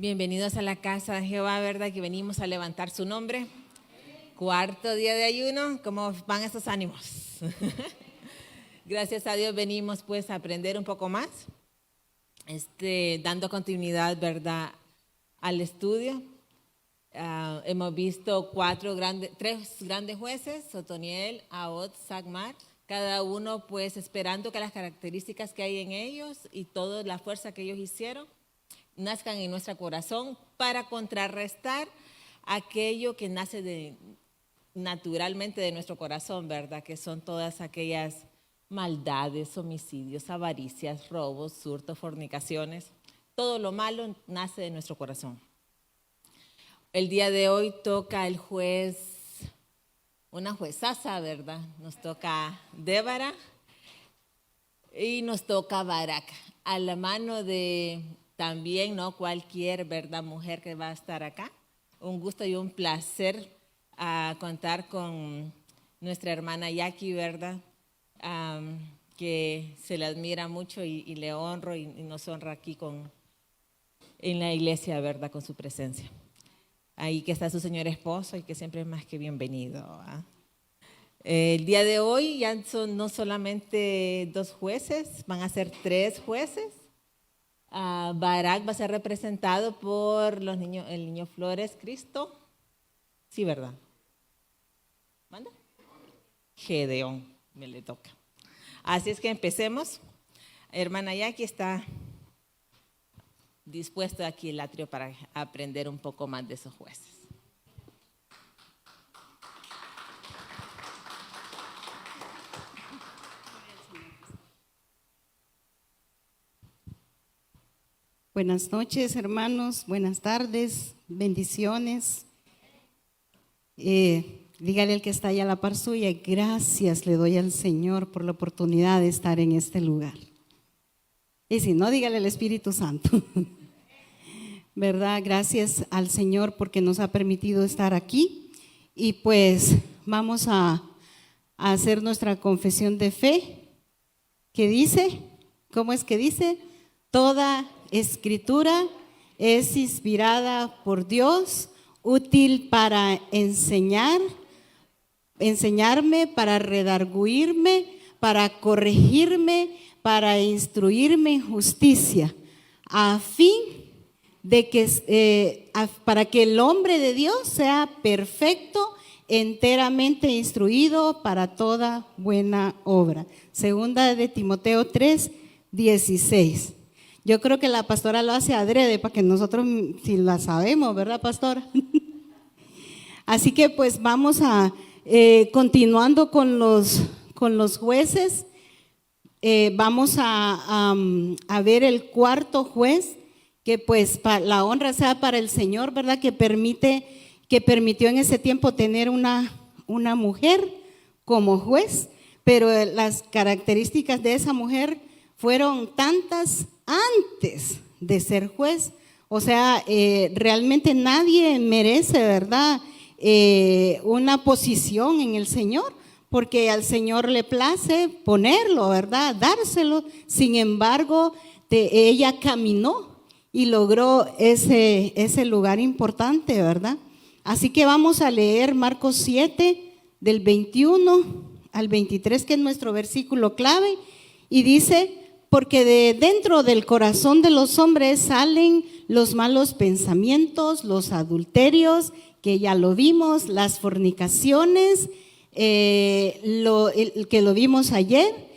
Bienvenidos a la casa de Jehová, ¿verdad? Que venimos a levantar su nombre. Cuarto día de ayuno, ¿cómo van esos ánimos? Gracias a Dios venimos pues a aprender un poco más, dando continuidad, ¿verdad?, al estudio. Hemos visto tres grandes jueces, Otoniel, Ahod, Sagmar, cada uno pues esperando que las características que hay en ellos y toda la fuerza que ellos hicieron nazcan en nuestro corazón para contrarrestar aquello que nace naturalmente de nuestro corazón, ¿verdad? Que son todas aquellas maldades, homicidios, avaricias, robos, hurtos, fornicaciones. Todo lo malo nace de nuestro corazón. El día de hoy toca el juez, una juezaza, ¿verdad? Nos toca Débora y nos toca Barak, a la mano de también, no cualquier, ¿verdad?, mujer que va a estar acá. Un gusto y un placer contar con nuestra hermana Jackie, ¿verdad?, que se le admira mucho y le honro y nos honra aquí en la iglesia, ¿verdad?, con su presencia. Ahí que está su señor esposo y que siempre es más que bienvenido. El día de hoy ya son no solamente 2 jueces, van a ser 3 jueces. Barak va a ser representado por el niño Flores Cristo. Sí, ¿verdad? ¿Manda? Gedeón, me le toca. Así es que empecemos. Hermana Jackie está dispuesto aquí el atrio para aprender un poco más de esos jueces. Buenas noches, hermanos, buenas tardes, bendiciones. Dígale al que está allá a la par suya, gracias le doy al Señor por la oportunidad de estar en este lugar. Y si no, dígale al Espíritu Santo. ¿Verdad? Gracias al Señor porque nos ha permitido estar aquí. Y pues vamos a hacer nuestra confesión de fe. ¿Qué dice? ¿Cómo es que dice? Toda Escritura es inspirada por Dios, útil para enseñarme, para redarguirme, para corregirme, para instruirme en justicia, a fin de que para que el hombre de Dios sea perfecto, enteramente instruido para toda buena obra. Segunda de Timoteo 3:16. Yo creo que la pastora lo hace adrede para que nosotros si la sabemos, ¿verdad, pastora? Así que pues vamos a continuando con los jueces. Vamos a ver el cuarto juez, que pues la honra sea para el Señor, ¿verdad? Que permitió en ese tiempo tener una mujer como juez, pero las características de esa mujer fueron tantas antes de ser juez. O sea, realmente nadie merece, ¿verdad?, una posición en el Señor, porque al Señor le place ponerlo, ¿verdad?, dárselo. Sin embargo, ella caminó y logró ese lugar importante, ¿verdad? Así que vamos a leer Marcos 7, del 21 al 23, que es nuestro versículo clave, y dice: porque de dentro del corazón de los hombres salen los malos pensamientos, los adulterios, que ya lo vimos, las fornicaciones, que lo vimos ayer,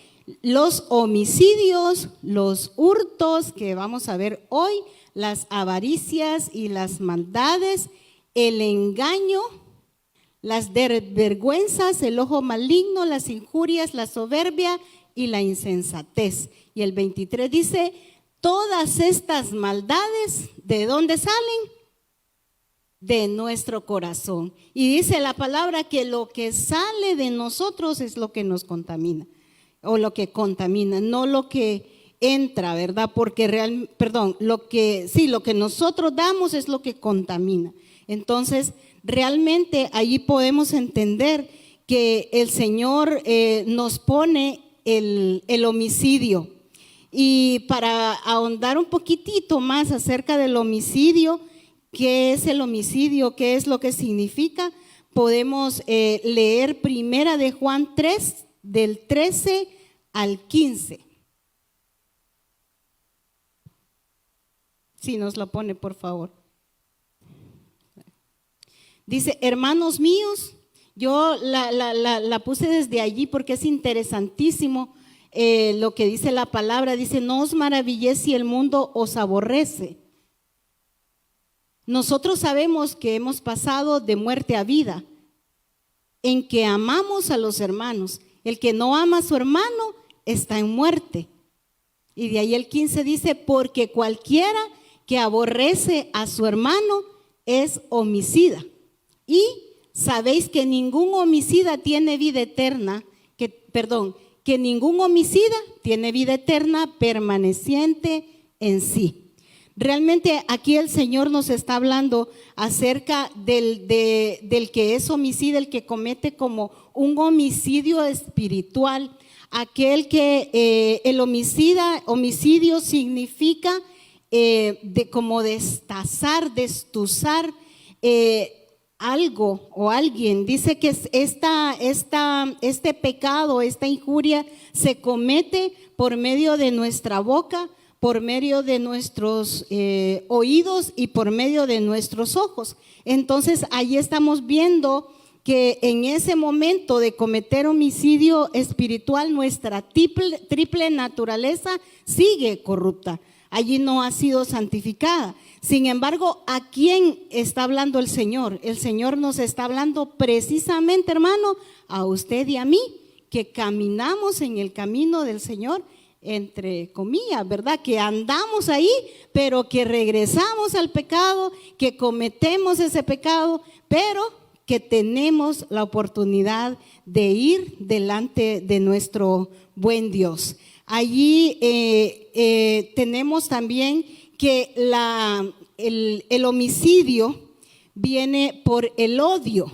los homicidios, los hurtos, que vamos a ver hoy, las avaricias y las maldades, el engaño, las vergüenzas, el ojo maligno, las injurias, la soberbia y la insensatez. Y el 23 dice: todas estas maldades, ¿de dónde salen? De nuestro corazón. Y dice la palabra que lo que sale de nosotros es lo que nos contamina, o lo que contamina, no lo que entra, ¿verdad? Porque lo que nosotros damos es lo que contamina. Entonces, realmente allí podemos entender que el Señor nos pone el homicidio. Y para ahondar un poquitito más acerca del homicidio, ¿qué es el homicidio? ¿Qué es lo que significa? Podemos leer Primera de Juan 3, del 13 al 15. Si nos lo pone, por favor. Dice, hermanos míos, yo la puse desde allí porque es interesantísimo lo que dice la palabra. Dice, no os maravilléis si el mundo os aborrece. Nosotros sabemos que hemos pasado de muerte a vida, en que amamos a los hermanos. El que no ama a su hermano está en muerte. Y de ahí el 15 dice, porque cualquiera que aborrece a su hermano es homicida. Y sabéis que ningún homicida tiene vida eterna, que ningún homicida tiene vida eterna permaneciente en sí. Realmente aquí el Señor nos está hablando acerca del que es homicida, el que comete como un homicidio espiritual, aquel que el homicidio significa como destazar, destuzar algo o alguien. Dice que este pecado, esta injuria se comete por medio de nuestra boca, por medio de nuestros oídos y por medio de nuestros ojos. Entonces ahí estamos viendo que en ese momento de cometer homicidio espiritual, nuestra triple naturaleza sigue corrupta. Allí no ha sido santificada. Sin embargo, ¿a quién está hablando el Señor? El Señor nos está hablando precisamente, hermano, a usted y a mí, que caminamos en el camino del Señor, entre comillas, ¿verdad? Que andamos ahí, pero que regresamos al pecado, que cometemos ese pecado, pero que tenemos la oportunidad de ir delante de nuestro buen Dios. Allí tenemos también que el homicidio viene por el odio.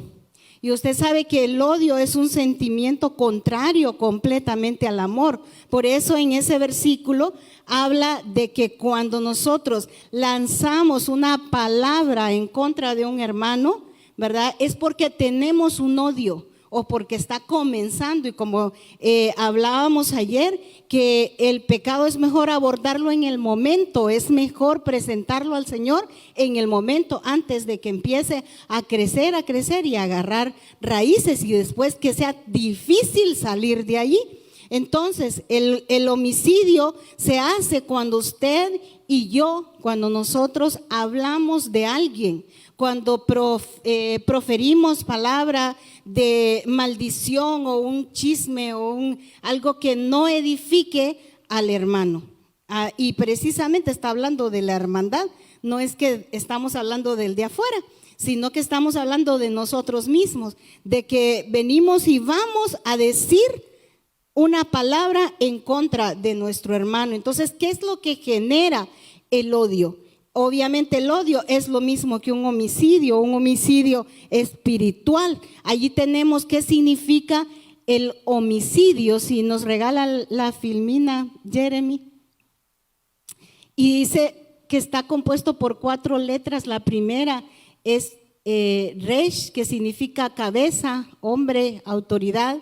Y usted sabe que el odio es un sentimiento contrario completamente al amor. Por eso en ese versículo habla de que cuando nosotros lanzamos una palabra en contra de un hermano, ¿verdad? Es porque tenemos un odio o porque está comenzando. Y como hablábamos ayer, que el pecado es mejor abordarlo en el momento, es mejor presentarlo al Señor en el momento antes de que empiece a crecer y agarrar raíces y después que sea difícil salir de allí. Entonces el homicidio se hace cuando usted y yo, cuando nosotros hablamos de alguien, cuando proferimos palabra de maldición o un chisme o algo que no edifique al hermano. Y precisamente está hablando de la hermandad, no es que estamos hablando del de afuera, sino que estamos hablando de nosotros mismos, de que venimos y vamos a decir una palabra en contra de nuestro hermano. Entonces, ¿qué es lo que genera el odio? Obviamente el odio es lo mismo que un homicidio espiritual. Allí tenemos qué significa el homicidio. Si nos regala la filmina, Jeremy. Y dice que está compuesto por 4 letras. La primera es Resh, que significa cabeza, hombre, autoridad.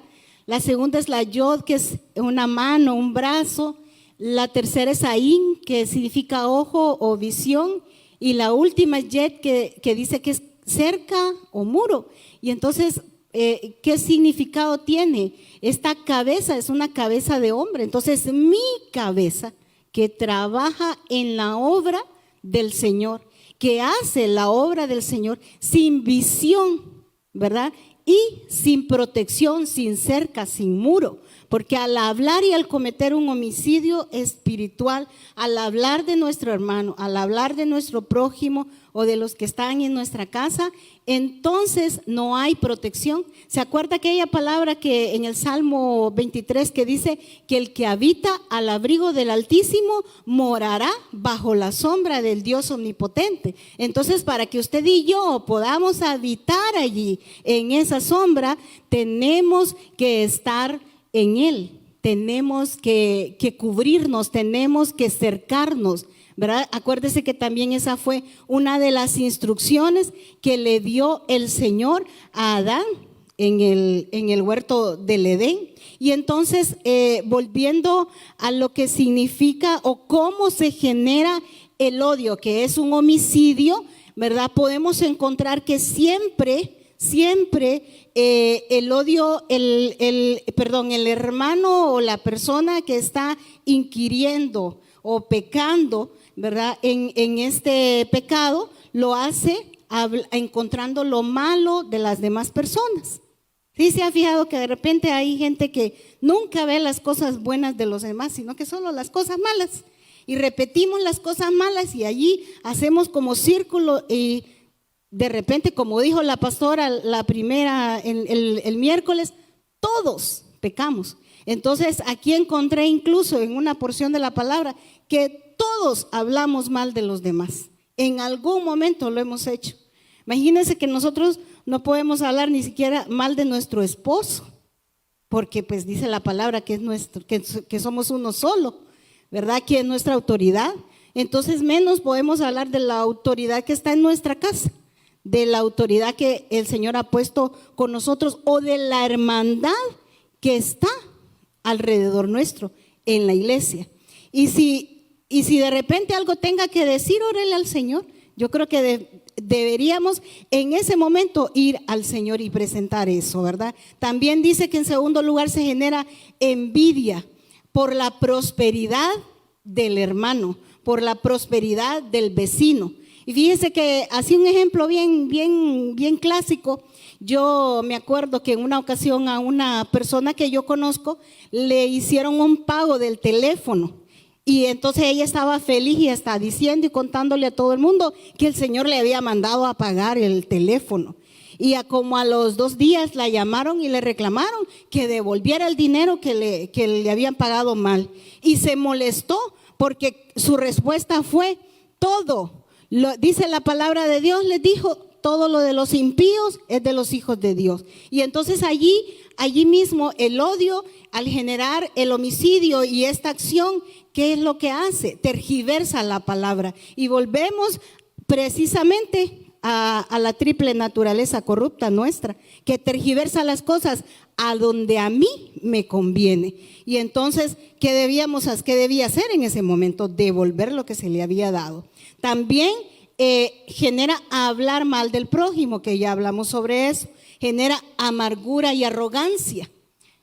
La segunda es la Yod, que es una mano, un brazo. La tercera es Ain, que significa ojo o visión. Y la última es Yet, que dice que es cerca o muro. Y entonces, ¿qué significado tiene? Esta cabeza es una cabeza de hombre. Entonces, mi cabeza que trabaja en la obra del Señor, que hace la obra del Señor sin visión, ¿verdad? Y sin protección, sin cerca, sin muro. Porque al hablar y al cometer un homicidio espiritual, al hablar de nuestro hermano, al hablar de nuestro prójimo o de los que están en nuestra casa, entonces no hay protección. ¿Se acuerda aquella palabra que en el Salmo 23 que dice que el que habita al abrigo del Altísimo morará bajo la sombra del Dios omnipotente? Entonces, para que usted y yo podamos habitar allí en esa sombra, tenemos que estar en Él, tenemos que cubrirnos, tenemos que cercarnos, ¿verdad? Acuérdese que también esa fue una de las instrucciones que le dio el Señor a Adán en el huerto del Edén. Y entonces, volviendo a lo que significa o cómo se genera el odio, que es un homicidio, ¿verdad? Podemos encontrar que siempre el odio, el hermano o la persona que está inquiriendo o pecando, ¿verdad? En este pecado, lo hace encontrando lo malo de las demás personas. ¿Sí se ha fijado que de repente hay gente que nunca ve las cosas buenas de los demás, sino que solo las cosas malas? Y repetimos las cosas malas y allí hacemos como círculo y de repente, como dijo la pastora la primera el miércoles, todos pecamos. Entonces aquí encontré incluso en una porción de la palabra que todos hablamos mal de los demás. En algún momento lo hemos hecho. Imagínense que nosotros no podemos hablar ni siquiera mal de nuestro esposo, porque pues dice la palabra que que somos uno solo, ¿verdad? Que es nuestra autoridad. Entonces menos podemos hablar de la autoridad que está en nuestra casa, de la autoridad que el Señor ha puesto con nosotros o de la hermandad que está alrededor nuestro en la iglesia. Y si de repente algo tenga que decir, órele al Señor. Yo creo que deberíamos en ese momento ir al Señor y presentar eso, ¿verdad? También dice que en segundo lugar se genera envidia por la prosperidad del hermano, por la prosperidad del vecino. Y fíjese que así un ejemplo bien clásico. Yo me acuerdo que en una ocasión a una persona que yo conozco le hicieron un pago del teléfono. Y entonces ella estaba feliz y está diciendo y contándole a todo el mundo que el Señor le había mandado a pagar el teléfono. Y como a los 2 días la llamaron y le reclamaron que devolviera el dinero que le habían pagado mal. Y se molestó porque su respuesta fue: dice la palabra de Dios, les dijo, todo lo de los impíos es de los hijos de Dios. Y entonces allí mismo el odio, al generar el homicidio y esta acción, ¿qué es lo que hace? Tergiversa la palabra. Y volvemos precisamente a la triple naturaleza corrupta nuestra, que tergiversa las cosas a donde a mí me conviene. Y entonces, ¿qué debía hacer en ese momento? Devolver lo que se le había dado. También genera hablar mal del prójimo, que ya hablamos sobre eso. Genera amargura y arrogancia.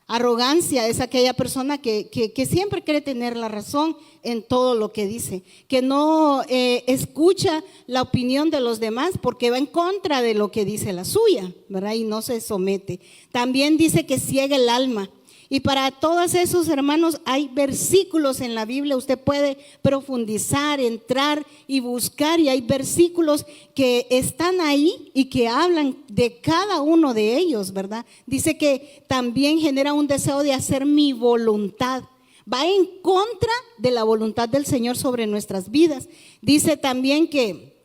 Arrogancia es aquella persona que siempre cree tener la razón en todo lo que dice, que no escucha la opinión de los demás porque va en contra de lo que dice la suya, ¿verdad? Y no se somete. También dice que ciega el alma. Y para todos esos hermanos hay versículos en la Biblia, usted puede profundizar, entrar y buscar, y hay versículos que están ahí y que hablan de cada uno de ellos, ¿verdad? Dice que también genera un deseo de hacer mi voluntad. Va en contra de la voluntad del Señor sobre nuestras vidas. Dice también que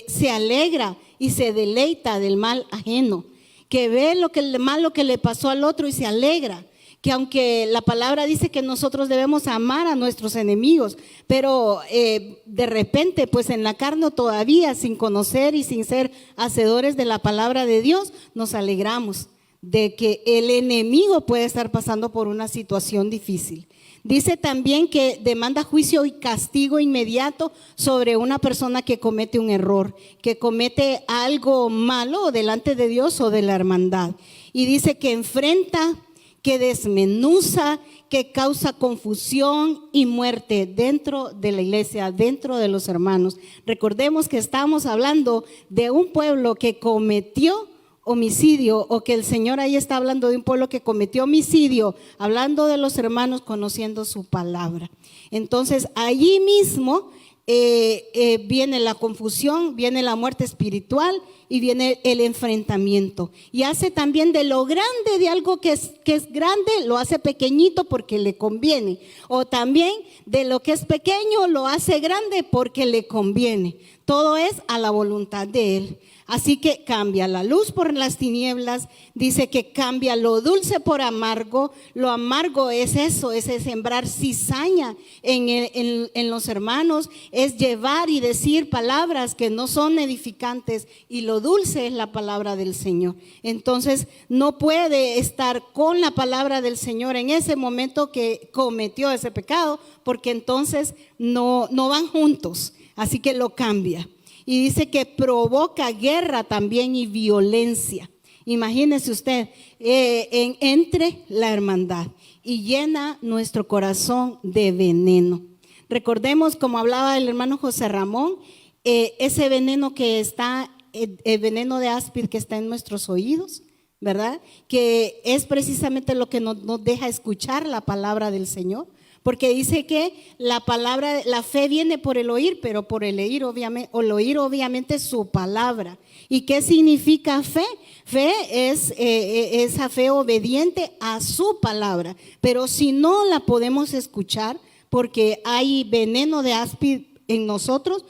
se alegra y se deleita del mal ajeno, que ve lo malo que le pasó al otro y se alegra, que aunque la palabra dice que nosotros debemos amar a nuestros enemigos, pero de repente pues en la carne todavía, sin conocer y sin ser hacedores de la palabra de Dios, nos alegramos de que el enemigo puede estar pasando por una situación difícil. Dice también que demanda juicio y castigo inmediato sobre una persona que comete un error, que comete algo malo delante de Dios o de la hermandad. Y dice que enfrenta, que desmenuza, que causa confusión y muerte dentro de la iglesia, dentro de los hermanos. Recordemos que estamos hablando de un pueblo que cometió homicidio, o que el Señor ahí está hablando de un pueblo que cometió homicidio, hablando de los hermanos conociendo su palabra. Entonces allí mismo viene la confusión, viene la muerte espiritual y viene el enfrentamiento. Y hace también de lo grande, de algo que es grande, lo hace pequeñito porque le conviene. O también de lo que es pequeño lo hace grande porque le conviene. Todo es a la voluntad de Él. Así que cambia la luz por las tinieblas, dice que cambia lo dulce por amargo. Lo amargo es eso, es sembrar cizaña en los hermanos, es llevar y decir palabras que no son edificantes, y lo dulce es la palabra del Señor. Entonces no puede estar con la palabra del Señor en ese momento que cometió ese pecado, porque entonces no van juntos, así que lo cambia. Y dice que provoca guerra también y violencia. Imagínese usted, entre la hermandad, y llena nuestro corazón de veneno. Recordemos, como hablaba el hermano José Ramón, ese veneno que está, el veneno de áspid que está en nuestros oídos, ¿verdad? Que es precisamente lo que nos deja escuchar la palabra del Señor. Porque dice que la palabra, la fe viene por el oír, pero por el oír obviamente su palabra. ¿Y qué significa fe? Fe es esa fe obediente a su palabra. Pero si no la podemos escuchar, porque hay veneno de áspid en nosotros,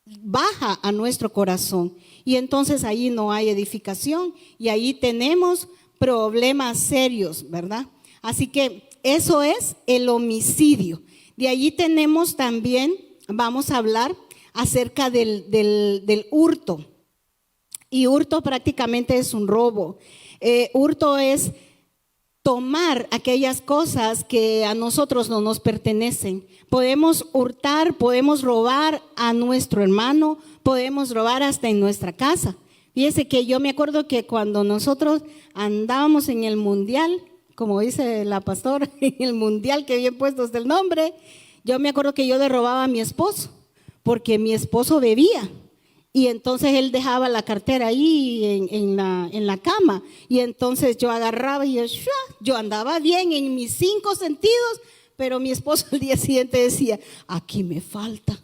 baja a nuestro corazón. Y entonces ahí no hay edificación y ahí tenemos problemas serios, ¿verdad? Así que eso es el homicidio. De allí tenemos también, vamos a hablar acerca del hurto. Y hurto prácticamente es un robo. Hurto es tomar aquellas cosas que a nosotros no nos pertenecen. Podemos hurtar, podemos robar a nuestro hermano, podemos robar hasta en nuestra casa. Fíjese que yo me acuerdo que cuando nosotros andábamos en el mundial, como dice la pastora, en el mundial, que bien puesto es el nombre, yo me acuerdo que yo le robaba a mi esposo, porque mi esposo bebía, y entonces él dejaba la cartera ahí en la cama, y entonces yo agarraba y yo andaba bien en mis 5 sentidos, pero mi esposo al día siguiente decía, aquí me falta,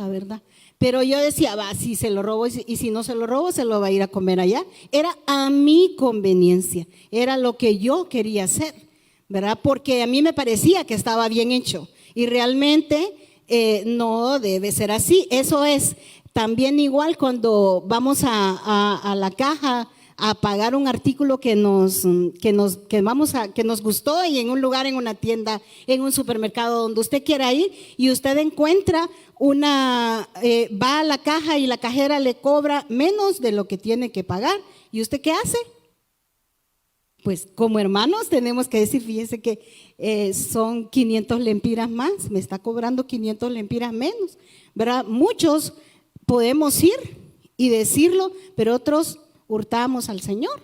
¿verdad? Pero yo decía, va, si se lo robo y si no se lo robo, se lo va a ir a comer allá. Era a mi conveniencia, era lo que yo quería hacer, ¿verdad? Porque a mí me parecía que estaba bien hecho y realmente no debe ser así. Eso es también igual cuando vamos a la caja a pagar un artículo que nos gustó, y en un lugar, en una tienda, en un supermercado, donde usted quiera ir, y usted encuentra va a la caja y la cajera le cobra menos de lo que tiene que pagar, ¿y usted qué hace? Pues como hermanos tenemos que decir, fíjense que son 500 lempiras más, me está cobrando 500 lempiras menos, ¿verdad? Muchos podemos ir y decirlo, pero otros hurtamos al Señor.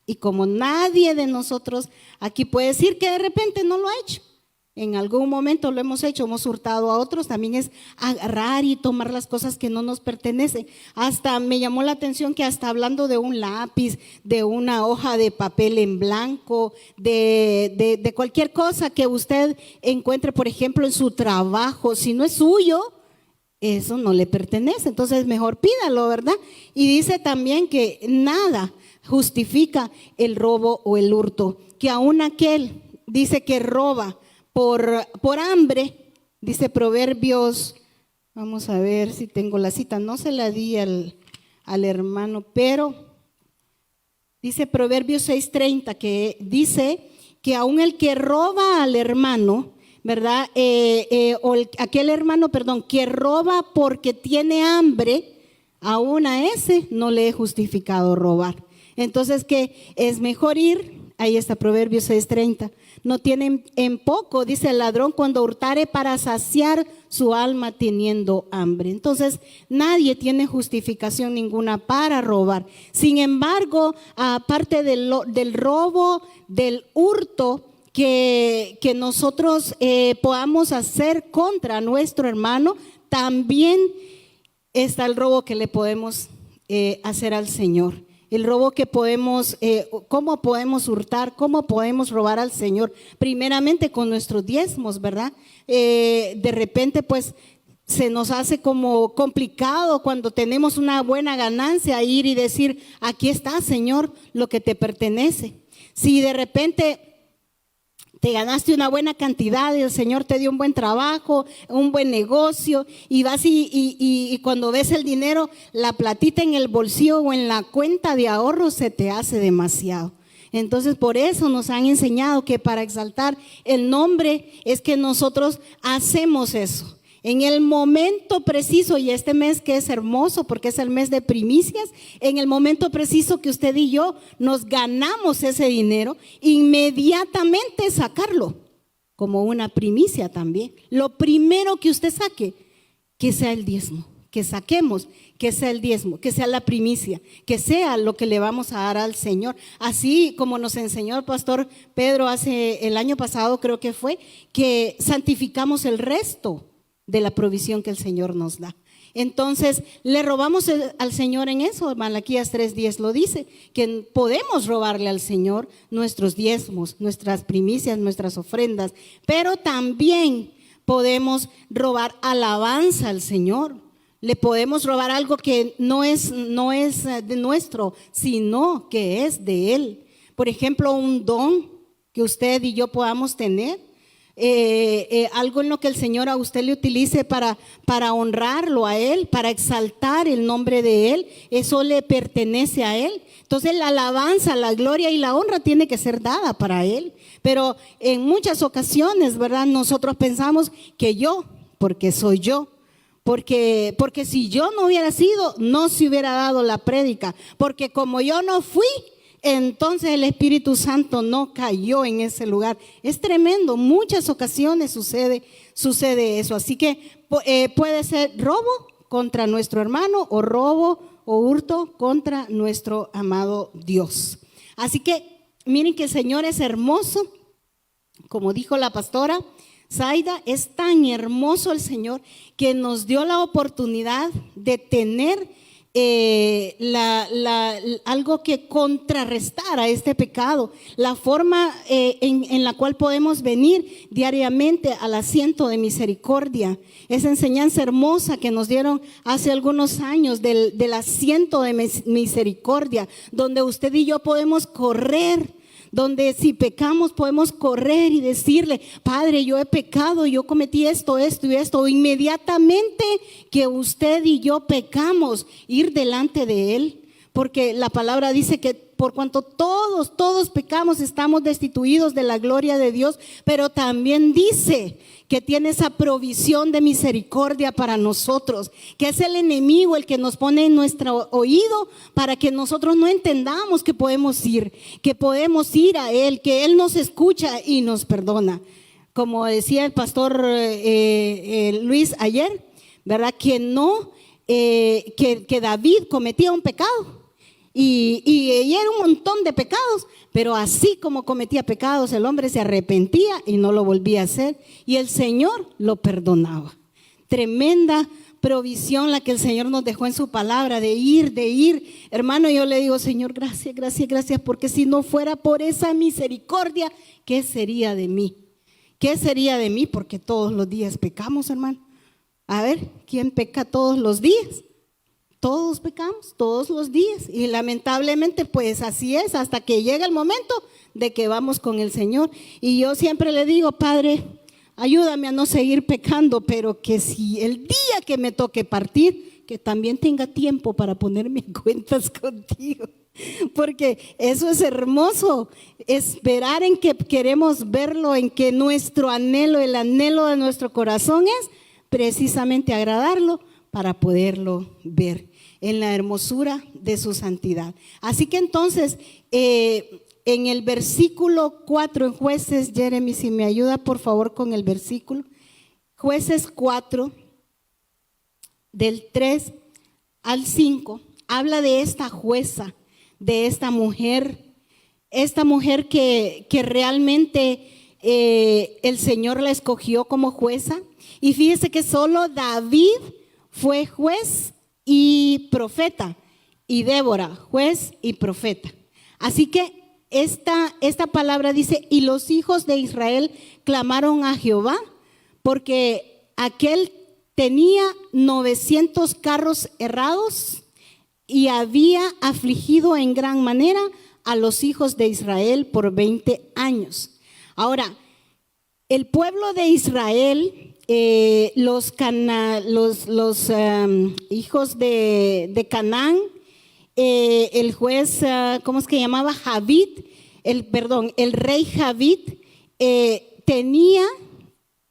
Y como nadie de nosotros aquí puede decir que de repente no lo ha hecho, en algún momento lo hemos hecho, hemos hurtado a otros, también es agarrar y tomar las cosas que no nos pertenecen. Hasta me llamó la atención que hasta hablando de un lápiz, de una hoja de papel en blanco, de cualquier cosa que usted encuentre, por ejemplo, en su trabajo, si no es suyo, eso no le pertenece, entonces mejor pídalo, ¿verdad? Y dice también que nada justifica el robo o el hurto, que aún aquel dice que roba por hambre, dice Proverbios, vamos a ver si tengo la cita, no se la di al hermano, pero dice Proverbios 6:30, que dice que aún el que roba al hermano, ¿verdad? Aquel hermano, que roba porque tiene hambre, aún a ese no le he justificado robar. Entonces, que es mejor ir, ahí está Proverbios 6:30, no tienen en poco, dice el ladrón, cuando hurtare para saciar su alma teniendo hambre. Entonces, nadie tiene justificación ninguna para robar. Sin embargo, aparte del robo, del hurto, que nosotros podamos hacer contra nuestro hermano, también está el robo que le podemos hacer al Señor. El robo que podemos, cómo podemos hurtar, cómo podemos robar al Señor, primeramente con nuestros diezmos, ¿verdad? De repente pues se nos hace como complicado cuando tenemos una buena ganancia ir y decir, aquí está, Señor, lo que te pertenece. Si de repente te ganaste una buena cantidad y el Señor te dio un buen trabajo, un buen negocio, y vas y cuando ves el dinero, la platita en el bolsillo o en la cuenta de ahorro se te hace demasiado. Entonces por eso nos han enseñado que para exaltar el nombre es que nosotros hacemos eso. En el momento preciso, y este mes que es hermoso porque es el mes de primicias, en el momento preciso que usted y yo nos ganamos ese dinero, inmediatamente sacarlo como una primicia también. Lo primero que usted saque, que sea el diezmo, que saquemos, que sea el diezmo, que sea la primicia, que sea lo que le vamos a dar al Señor. Así como nos enseñó el pastor Pedro hace el año pasado, creo que fue, que santificamos el resto de la provisión que el Señor nos da. Entonces le robamos al Señor en eso. Malaquías 3:10 lo dice, que podemos robarle al Señor nuestros diezmos, nuestras primicias, nuestras ofrendas, pero también podemos robar alabanza al Señor. Le podemos robar algo que no es de nuestro, sino que es de Él. Por ejemplo, un don que usted y yo podamos tener. Algo en lo que el Señor a usted le utilice para honrarlo a Él, para exaltar el nombre de Él, eso le pertenece a Él. Entonces la alabanza, la gloria y la honra tiene que ser dada para Él. Pero en muchas ocasiones, ¿verdad? Nosotros pensamos que yo, porque soy yo. Porque si yo no hubiera sido, no se hubiera dado la prédica. Porque como yo no fui, entonces el Espíritu Santo no cayó en ese lugar. Es tremendo, muchas ocasiones sucede eso. Así que puede ser robo contra nuestro hermano o robo o hurto contra nuestro amado Dios. Así que miren que el Señor es hermoso, como dijo la pastora Zaida, es tan hermoso el Señor que nos dio la oportunidad de tener algo que contrarrestar a este pecado, la forma en la cual podemos venir diariamente al asiento de misericordia. Esa enseñanza hermosa que nos dieron hace algunos años del asiento de misericordia, donde usted y yo podemos correr, donde si pecamos podemos correr y decirle: Padre, yo he pecado, yo cometí esto y esto. Inmediatamente que usted y yo pecamos, ir delante de Él, porque la palabra dice que por cuanto todos pecamos, estamos destituidos de la gloria de Dios, pero también dice que tiene esa provisión de misericordia para nosotros, que es el enemigo el que nos pone en nuestro oído para que nosotros no entendamos que podemos ir a Él, que Él nos escucha y nos perdona. Como decía el pastor Luis ayer, ¿verdad? Que David cometía un pecado. Y era un montón de pecados, pero así como cometía pecados, el hombre se arrepentía y no lo volvía a hacer, y el Señor lo perdonaba. Tremenda provisión la que el Señor nos dejó en su palabra, de ir. Hermano, yo le digo: Señor, gracias, porque si no fuera por esa misericordia, ¿qué sería de mí? ¿Qué sería de mí? Porque todos los días pecamos, hermano. A ver, ¿quién peca todos los días? Todos pecamos todos los días, y lamentablemente pues así es, hasta que llega el momento de que vamos con el Señor. Y yo siempre le digo: Padre, ayúdame a no seguir pecando, pero que si el día que me toque partir, que también tenga tiempo para ponerme en cuentas contigo. Porque eso es hermoso, esperar en que queremos verlo, en que nuestro anhelo, el anhelo de nuestro corazón es precisamente agradarlo, para poderlo ver en la hermosura de su santidad. Así que entonces, en el versículo 4 en Jueces, Jeremy, si me ayuda por favor con el versículo, Jueces 4, del 3 al 5, habla de esta jueza, de esta mujer que realmente el Señor la escogió como jueza. Y fíjese que solo David fue juez y profeta, y Débora, juez y profeta. Así que esta palabra dice: y los hijos de Israel clamaron a Jehová, porque aquel tenía 900 carros errados y había afligido en gran manera a los hijos de Israel por 20 años. Ahora, El pueblo de Israel, los hijos de Canaán, el juez, ¿cómo es que llamaba? El rey Javid tenía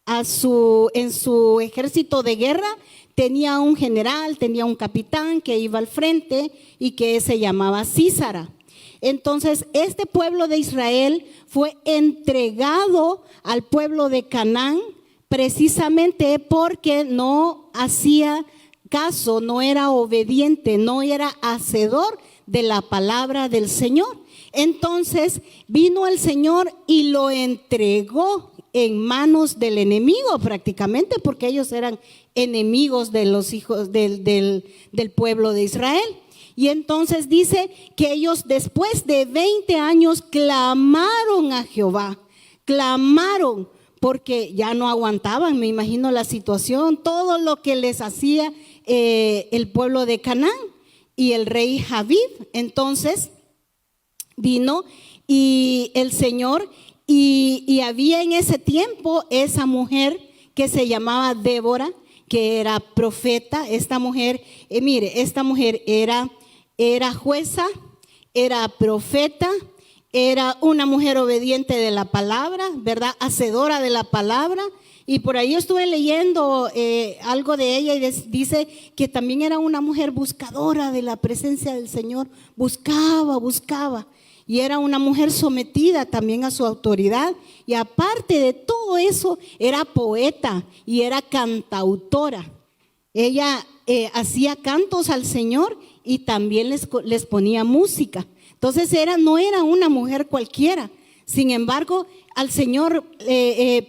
en su ejército de guerra, tenía un general, tenía un capitán que iba al frente y que se llamaba Sísara. Entonces, este pueblo de Israel fue entregado al pueblo de Canaán precisamente porque no hacía caso, no era obediente, no era hacedor de la palabra del Señor. Entonces, vino el Señor y lo entregó en manos del enemigo prácticamente, porque ellos eran enemigos de los hijos del pueblo de Israel. Y entonces dice que ellos después de 20 años clamaron a Jehová, clamaron porque ya no aguantaban, me imagino la situación, todo lo que les hacía el pueblo de Canaán y el rey Javid. Entonces vino y el Señor, y había en ese tiempo esa mujer que se llamaba Débora, que era profeta. Esta mujer, esta mujer era jueza, era profeta, era una mujer obediente de la palabra, ¿verdad? Hacedora de la palabra. Y por ahí estuve leyendo algo de ella y dice que también era una mujer buscadora de la presencia del Señor. Buscaba. Y era una mujer sometida también a su autoridad. Y aparte de todo eso, era poeta y era cantautora. Ella hacía cantos al Señor y también les ponía música. Entonces no era una mujer cualquiera. Sin embargo, al Señor, le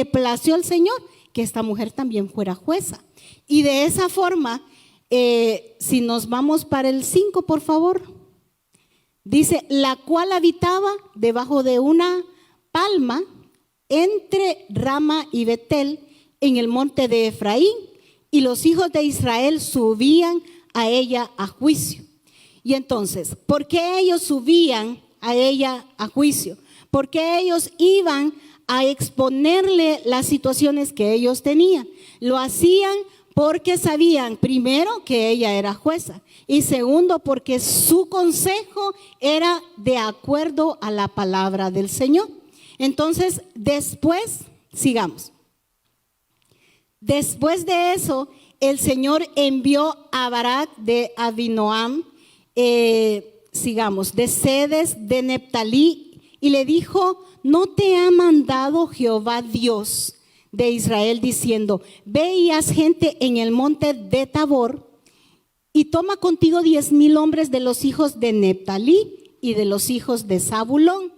plació al Señor que esta mujer también fuera jueza. Y de esa forma, si nos vamos para el 5, por favor. Dice, la cual habitaba debajo de una palma entre Rama y Betel en el monte de Efraín, y los hijos de Israel subían a ella a juicio. Y entonces, ¿por qué ellos subían a ella a juicio? Porque ellos iban a exponerle las situaciones que ellos tenían. Lo hacían porque sabían, primero, que ella era jueza, y segundo, porque su consejo era de acuerdo a la palabra del Señor. Entonces, después, sigamos. Después de eso, el Señor envió a Barak de Abinoam, de Sedes de Neptalí, y le dijo, ¿no te ha mandado Jehová Dios de Israel diciendo, ve y haz gente en el monte de Tabor y toma contigo 10,000 hombres de los hijos de Neptalí y de los hijos de Zabulón?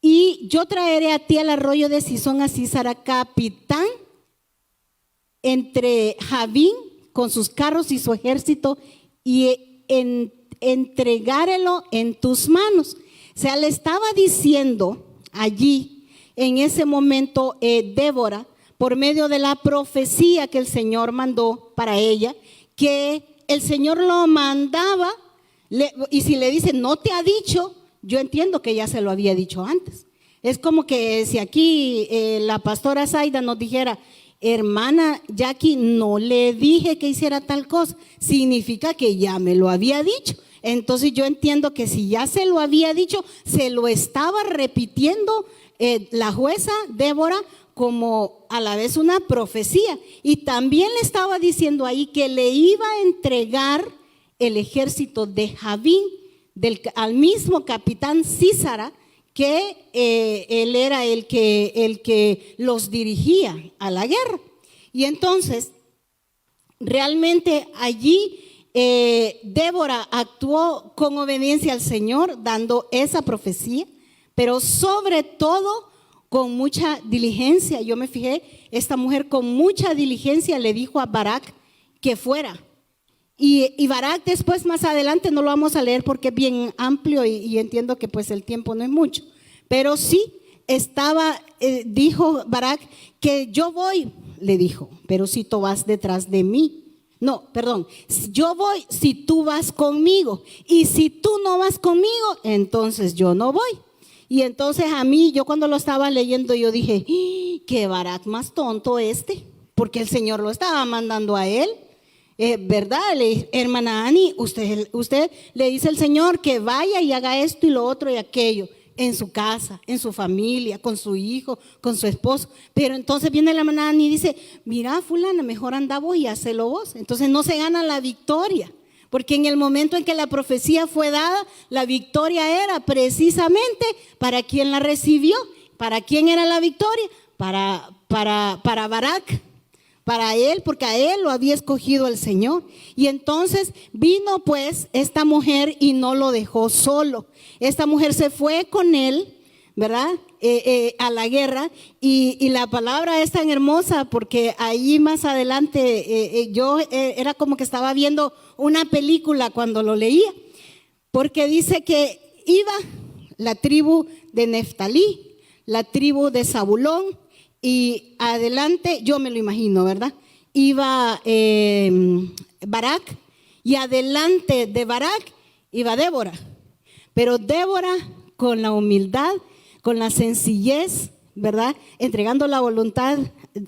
Y yo traeré a ti al arroyo de Sison a Sísara, capitán entre Javín con sus carros y su ejército, y entregárelo en tus manos. O sea, le estaba diciendo allí en ese momento Débora, por medio de la profecía que el Señor mandó para ella, que el Señor lo mandaba, y si le dice, no te ha dicho, yo entiendo que ya se lo había dicho antes. Es como que si aquí la pastora Zaida nos dijera, hermana Jackie, no le dije que hiciera tal cosa, significa que ya me lo había dicho. Entonces yo entiendo que si ya se lo había dicho, se lo estaba repitiendo la jueza Débora como a la vez una profecía, y también le estaba diciendo ahí que le iba a entregar el ejército de Javín al mismo capitán Sísara, que él era el que los dirigía a la guerra. Y entonces realmente allí Débora actuó con obediencia al Señor, dando esa profecía, pero sobre todo con mucha diligencia. Yo me fijé, esta mujer con mucha diligencia le dijo a Barak que fuera. Y Barak después, más adelante, no lo vamos a leer porque es bien amplio y entiendo que pues el tiempo no es mucho. Pero sí dijo Barak que yo voy, le dijo, pero si tú vas detrás de mí. No, perdón, yo voy si tú vas conmigo, y si tú no vas conmigo, entonces yo no voy. Y entonces a mí, yo cuando lo estaba leyendo, yo dije, qué Barak más tonto porque el Señor lo estaba mandando a él. ¿Verdad? Hermana Ani, usted le dice al Señor que vaya y haga esto y lo otro y aquello en su casa, en su familia, con su hijo, con su esposo. Pero entonces viene la hermana Ani y dice, mira fulana, mejor anda vos y hacelo vos. Entonces no se gana la victoria, porque en el momento en que la profecía fue dada, la victoria era precisamente para quien la recibió. ¿Para quién era la victoria? Para Barak. Para él, porque a él lo había escogido el Señor. Y entonces vino pues esta mujer y no lo dejó solo. Esta mujer se fue con él, ¿verdad? A la guerra. Y la palabra es tan hermosa porque ahí más adelante yo era como que estaba viendo una película cuando lo leía. Porque dice que iba la tribu de Neftalí, la tribu de Zabulón, y adelante, yo me lo imagino, ¿verdad? Iba Barak, y adelante de Barak iba Débora. Pero Débora, con la humildad, con la sencillez, ¿verdad? Entregando la voluntad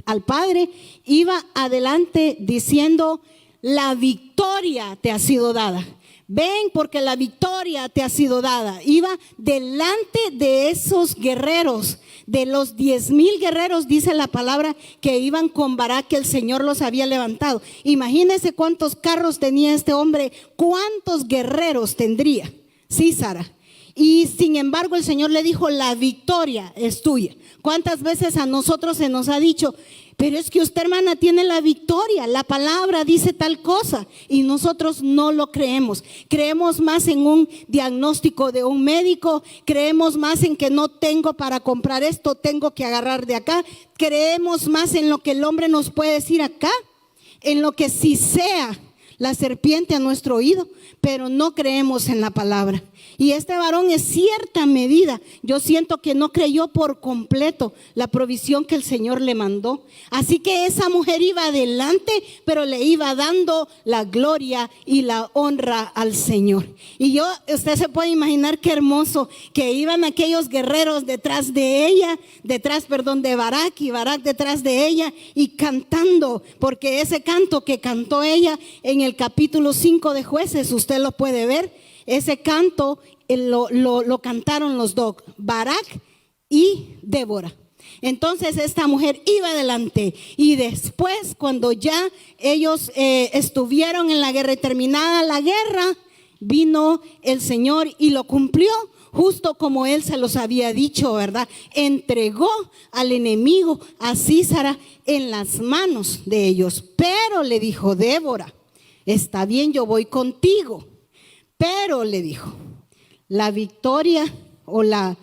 al Padre, iba adelante diciendo, la victoria te ha sido dada. Ven porque la victoria te ha sido dada. Iba delante de esos guerreros, de los 10,000 guerreros, dice la palabra, que iban con Barak, que el Señor los había levantado. Imagínense cuántos carros tenía este hombre, cuántos guerreros tendría Sísara. Y sin embargo el Señor le dijo, la victoria es tuya. ¿Cuántas veces a nosotros se nos ha dicho, pero es que usted, hermana, tiene la victoria, la palabra dice tal cosa, y nosotros no lo creemos? Creemos más en un diagnóstico de un médico, creemos más en que no tengo para comprar esto, tengo que agarrar de acá, creemos más en lo que el hombre nos puede decir acá, en lo que sí sea la serpiente a nuestro oído, pero no creemos en la palabra. Y este varón, en cierta medida, yo siento que no creyó por completo la provisión que el Señor le mandó. Así que esa mujer iba adelante, pero le iba dando la gloria y la honra al Señor. Y usted se puede imaginar qué hermoso que iban aquellos guerreros detrás de ella, de Barak, y Barak detrás de ella, y cantando, porque ese canto que cantó ella en el capítulo 5 de Jueces, usted lo puede ver. Ese canto lo cantaron los dos, Barak y Débora. Entonces esta mujer iba adelante, y después, cuando ya ellos estuvieron en la guerra y terminada la guerra, vino el Señor y lo cumplió justo como él se los había dicho, ¿verdad? Entregó al enemigo, a Sísara, en las manos de ellos. Pero le dijo Débora, está bien, yo voy contigo. Pero le dijo, la victoria o la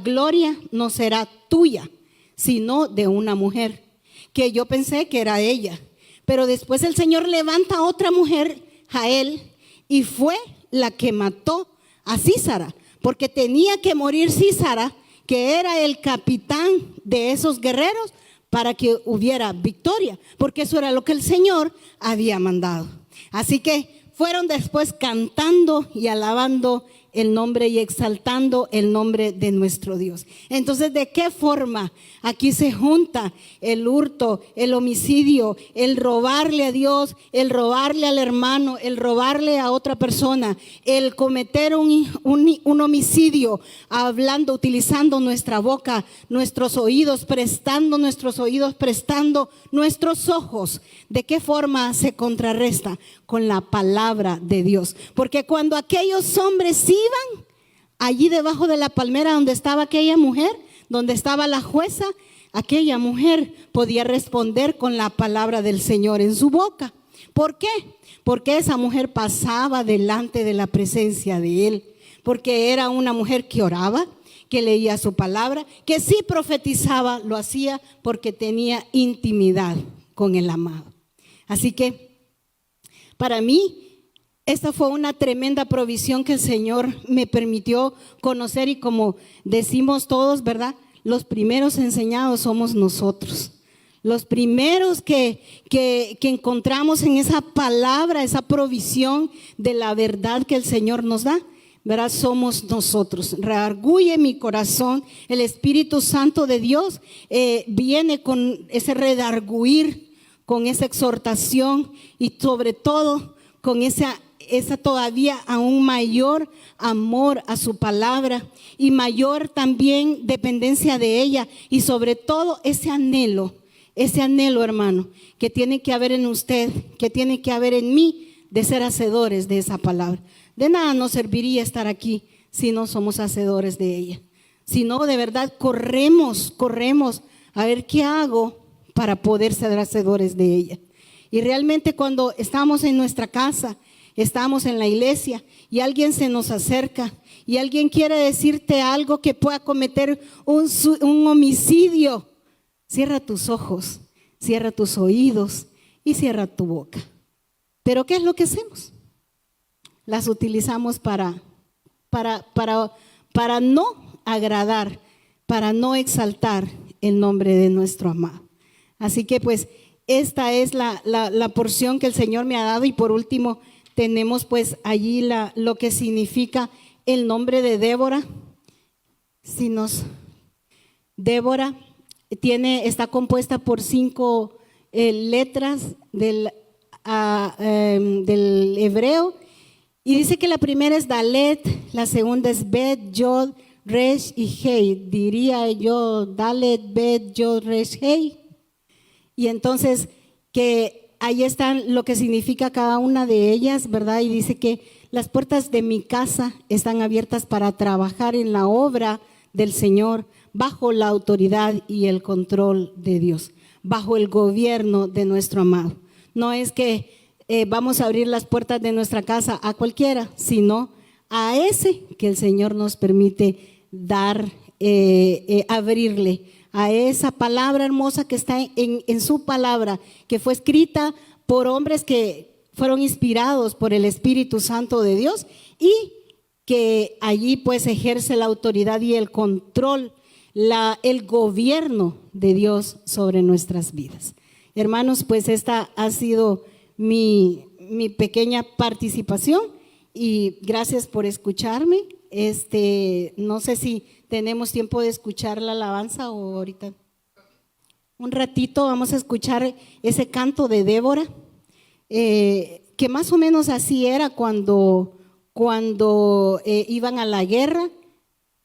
gloria no será tuya, sino de una mujer, que yo pensé que era ella. Pero después el Señor levanta a otra mujer, Jael, y fue la que mató a Sísara, porque tenía que morir Sísara, que era el capitán de esos guerreros, para que hubiera victoria, porque eso era lo que el Señor había mandado. Así que fueron después cantando y alabando el nombre y exaltando el nombre de nuestro Dios. Entonces, ¿de qué forma aquí se junta el hurto, el homicidio, el robarle a Dios, el robarle al hermano, el robarle a otra persona, el cometer un homicidio, hablando, utilizando nuestra boca, nuestros oídos, prestando nuestros oídos, prestando nuestros ojos? ¿De qué forma se contrarresta? Con la palabra de Dios. Porque cuando aquellos hombres iban allí debajo de la palmera donde estaba aquella mujer, donde estaba la jueza, aquella mujer podía responder con la palabra del Señor en su boca. ¿Por qué? Porque esa mujer pasaba delante de la presencia de Él, porque era una mujer que oraba, que leía su palabra, que sí profetizaba, lo hacía porque tenía intimidad con el amado. Así que para mí, esta fue una tremenda provisión que el Señor me permitió conocer, y como decimos todos, ¿verdad? Los primeros enseñados somos nosotros. Los primeros que encontramos en esa palabra, esa provisión de la verdad que el Señor nos da, ¿verdad? Somos nosotros. Redarguye mi corazón. El Espíritu Santo de Dios viene con ese redarguir, con esa exhortación y sobre todo con esa todavía aún mayor amor a su palabra y mayor también dependencia de ella y sobre todo ese anhelo, hermano, que tiene que haber en usted, que tiene que haber en mí, de ser hacedores de esa palabra. De nada nos serviría estar aquí si no somos hacedores de ella. Si no, de verdad corremos a ver qué hago para poder ser hacedores de ella. Y realmente cuando estamos en nuestra casa, estamos en la iglesia y alguien se nos acerca y alguien quiere decirte algo que pueda cometer un homicidio, cierra tus ojos, cierra tus oídos y cierra tu boca. Pero ¿qué es lo que hacemos? Las utilizamos para no agradar, para no exaltar el nombre de nuestro amado. Así que pues esta es la porción que el Señor me ha dado. Y por último tenemos pues allí lo que significa el nombre de Débora. Débora está compuesta por 5 letras del hebreo, y dice que la primera es Dalet, la segunda es Bet, Yod, Resh y Hei. Diría yo Dalet, Bet, Yod, Resh, Hei. Y entonces que ahí están lo que significa cada una de ellas, ¿verdad? Y dice que las puertas de mi casa están abiertas para trabajar en la obra del Señor bajo la autoridad y el control de Dios, bajo el gobierno de nuestro amado. No es que vamos a abrir las puertas de nuestra casa a cualquiera, sino a ese que el Señor nos permite abrirle, a esa palabra hermosa que está en su palabra, que fue escrita por hombres que fueron inspirados por el Espíritu Santo de Dios y que allí pues ejerce la autoridad y el control, el gobierno de Dios sobre nuestras vidas. Hermanos, pues esta ha sido mi pequeña participación y gracias por escucharme. No sé si tenemos tiempo de escuchar la alabanza o ahorita. Un ratito vamos a escuchar ese canto de Débora, que más o menos así era cuando iban a la guerra,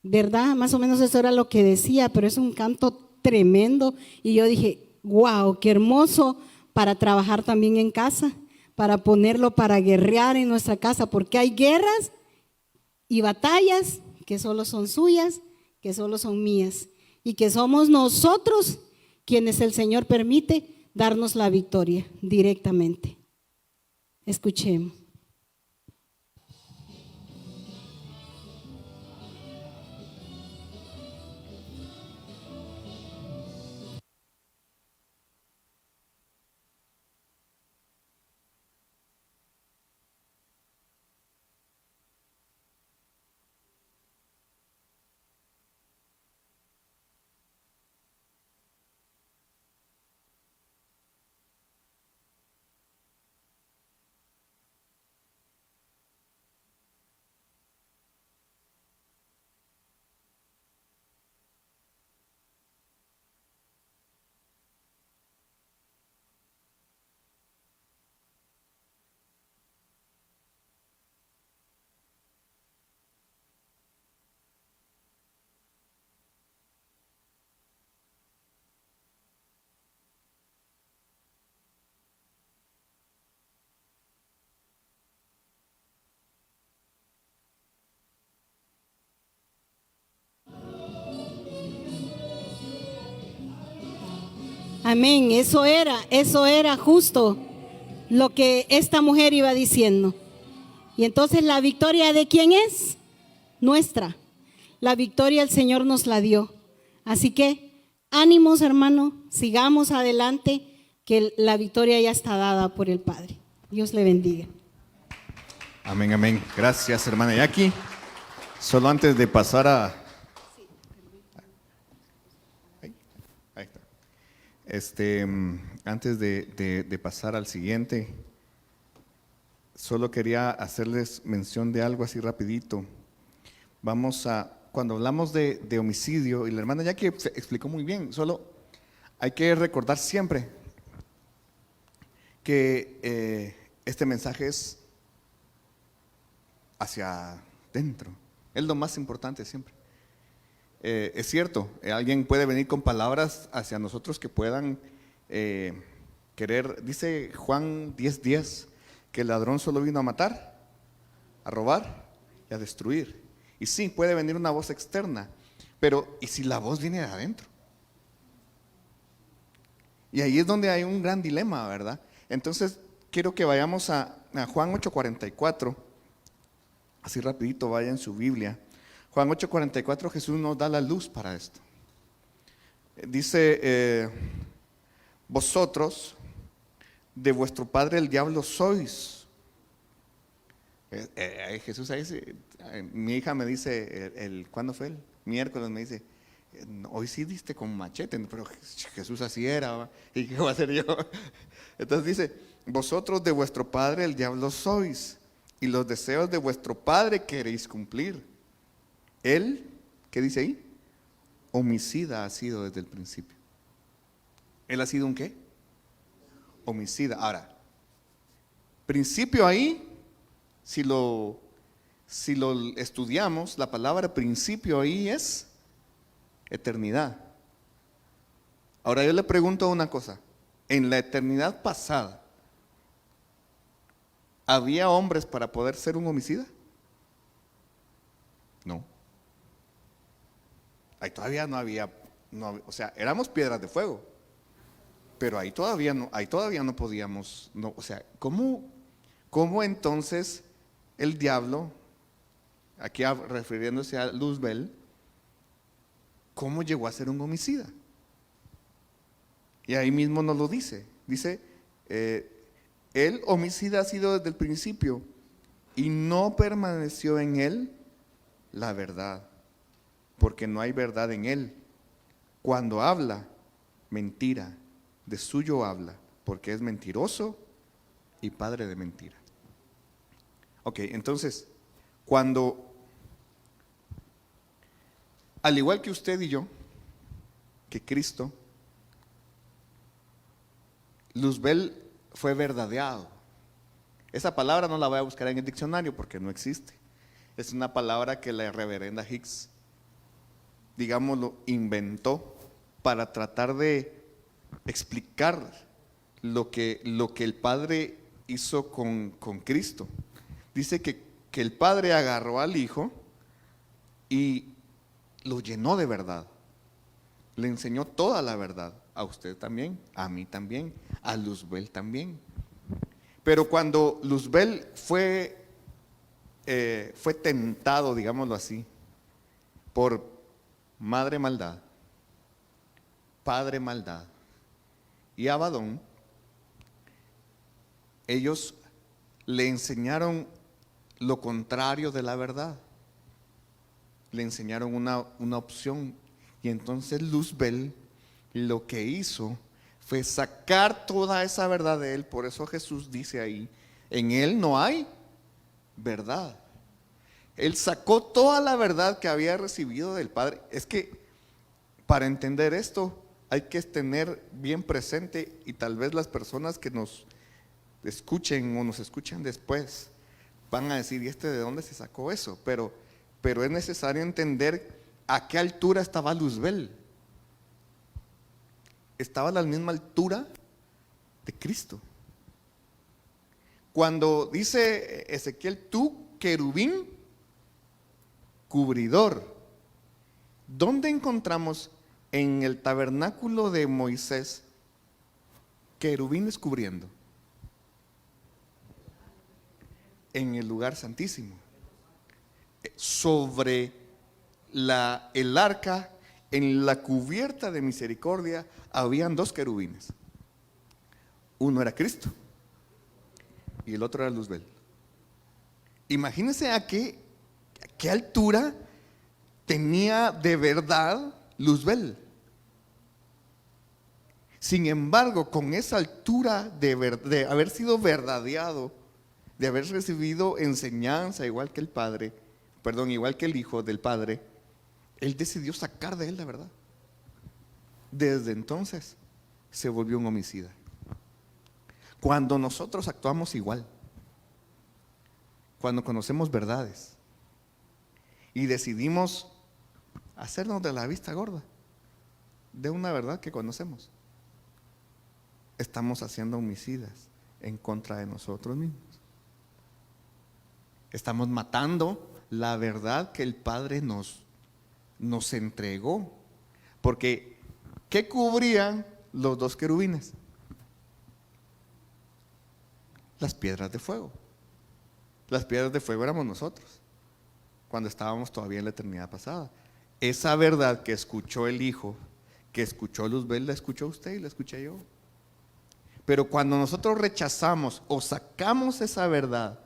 ¿verdad? Más o menos eso era lo que decía, pero es un canto tremendo y yo dije, wow, qué hermoso para trabajar también en casa, para ponerlo para guerrear en nuestra casa, porque hay guerras y batallas que solo son suyas, que solo son mías y que somos nosotros quienes el Señor permite darnos la victoria directamente. Escuchemos. Amén, eso era justo lo que esta mujer iba diciendo. Y entonces la victoria ¿de quién es? Nuestra. La victoria el Señor nos la dio. Así que ánimos, hermano, sigamos adelante, que la victoria ya está dada por el Padre. Dios le bendiga. Amén, amén. Gracias, hermana Jackie. Solo antes de pasar a... Ahí está. Antes de pasar al siguiente, solo quería hacerles mención de algo así rapidito. cuando hablamos de homicidio, y la hermana Jackie explicó muy bien, solo hay que recordar siempre que este mensaje es hacia dentro, es lo más importante siempre. Es cierto, alguien puede venir con palabras hacia nosotros que puedan querer, dice Juan 10:10, que el ladrón solo vino a matar, a robar y a destruir. Y sí, puede venir una voz externa, pero ¿y si la voz viene de adentro? Y ahí es donde hay un gran dilema, ¿verdad? Entonces, quiero que vayamos a Juan 8:44, así rapidito, vaya en su Biblia. Juan 8:44, Jesús nos da la luz para esto. Dice, vosotros de vuestro padre el diablo sois. Jesús ahí dice, mi hija me dice, ¿cuándo fue el miércoles? Me dice, hoy sí diste con machete, pero Jesús así era, ¿va? ¿Y qué voy a hacer yo? Entonces dice, vosotros de vuestro padre el diablo sois, y los deseos de vuestro padre queréis cumplir. Él, ¿qué dice ahí? Homicida ha sido desde el principio. ¿Él ha sido un qué? Homicida. Ahora, principio ahí, si lo estudiamos, la palabra principio ahí es eternidad. Ahora yo le pregunto una cosa, en la eternidad pasada, ¿había hombres para poder ser un homicida? No. Ahí todavía no había, o sea, éramos piedras de fuego, pero ahí todavía no podíamos, o sea, ¿cómo entonces el diablo, aquí refiriéndose a Luzbel, cómo llegó a ser un homicida? Y ahí mismo nos lo dice, el homicida ha sido desde el principio y no permaneció en él la verdad, porque no hay verdad en él. Cuando habla, mentira, de suyo habla, porque es mentiroso y padre de mentira. Ok, entonces, al igual que usted y yo, que Cristo, Luzbel fue verdadeado. Esa palabra no la voy a buscar en el diccionario porque no existe. Es una palabra que la reverenda Hicks, digámoslo, inventó para tratar de explicar lo que el Padre hizo con Cristo. Dice que el Padre agarró al Hijo y lo llenó de verdad. Le enseñó toda la verdad. A usted también, a mí también, a Luzbel también. Pero cuando Luzbel fue tentado, digámoslo así, por madre maldad, padre maldad y Abadón, ellos le enseñaron lo contrario de la verdad. Le enseñaron una opción. Y entonces Luzbel lo que hizo fue sacar toda esa verdad de él. Por eso Jesús dice ahí, en él no hay verdad. Él sacó toda la verdad que había recibido del Padre. Es que para entender esto hay que tener bien presente, y tal vez las personas que nos escuchen o nos escuchan después van a decir, ¿y de dónde se sacó eso? Pero es necesario entender a qué altura estaba Luzbel. Estaba a la misma altura de Cristo. Cuando dice Ezequiel, tú querubín cubridor, ¿dónde encontramos en el tabernáculo de Moisés querubines cubriendo? En el lugar santísimo, sobre el arca, en la cubierta de misericordia, habían dos querubines. Uno era Cristo y el otro era Luzbel. Imagínense a qué altura tenía de verdad Luzbel. Sin embargo, con esa altura de haber sido verdadeado, de haber recibido enseñanza igual que el Padre, perdón, igual que el hijo del padre, él decidió sacar de él la verdad. Desde entonces se volvió un homicida. Cuando nosotros actuamos igual, cuando conocemos verdades y decidimos hacernos de la vista gorda de una verdad que conocemos, estamos haciendo homicidas en contra de nosotros mismos. Estamos matando la verdad que el Padre nos entregó. Porque, ¿qué cubrían los dos querubines? Las piedras de fuego. Las piedras de fuego éramos nosotros, cuando estábamos todavía en la eternidad pasada. Esa verdad que escuchó el Hijo, que escuchó Luzbel, la escuchó usted y la escuché yo. Pero cuando nosotros rechazamos o sacamos esa verdad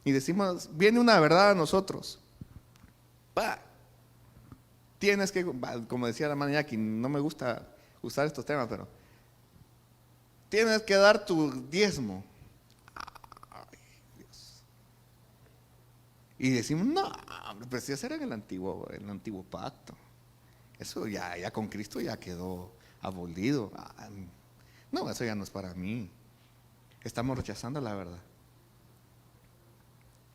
y decimos, viene una verdad a nosotros, tienes que, como decía la hermana Jackie, no me gusta usar estos temas, pero tienes que dar tu diezmo. Ay, Dios. Y decimos, no, pero si eso era en el antiguo pacto. Eso ya con Cristo ya quedó abolido. No, eso ya no es para mí. Estamos rechazando la verdad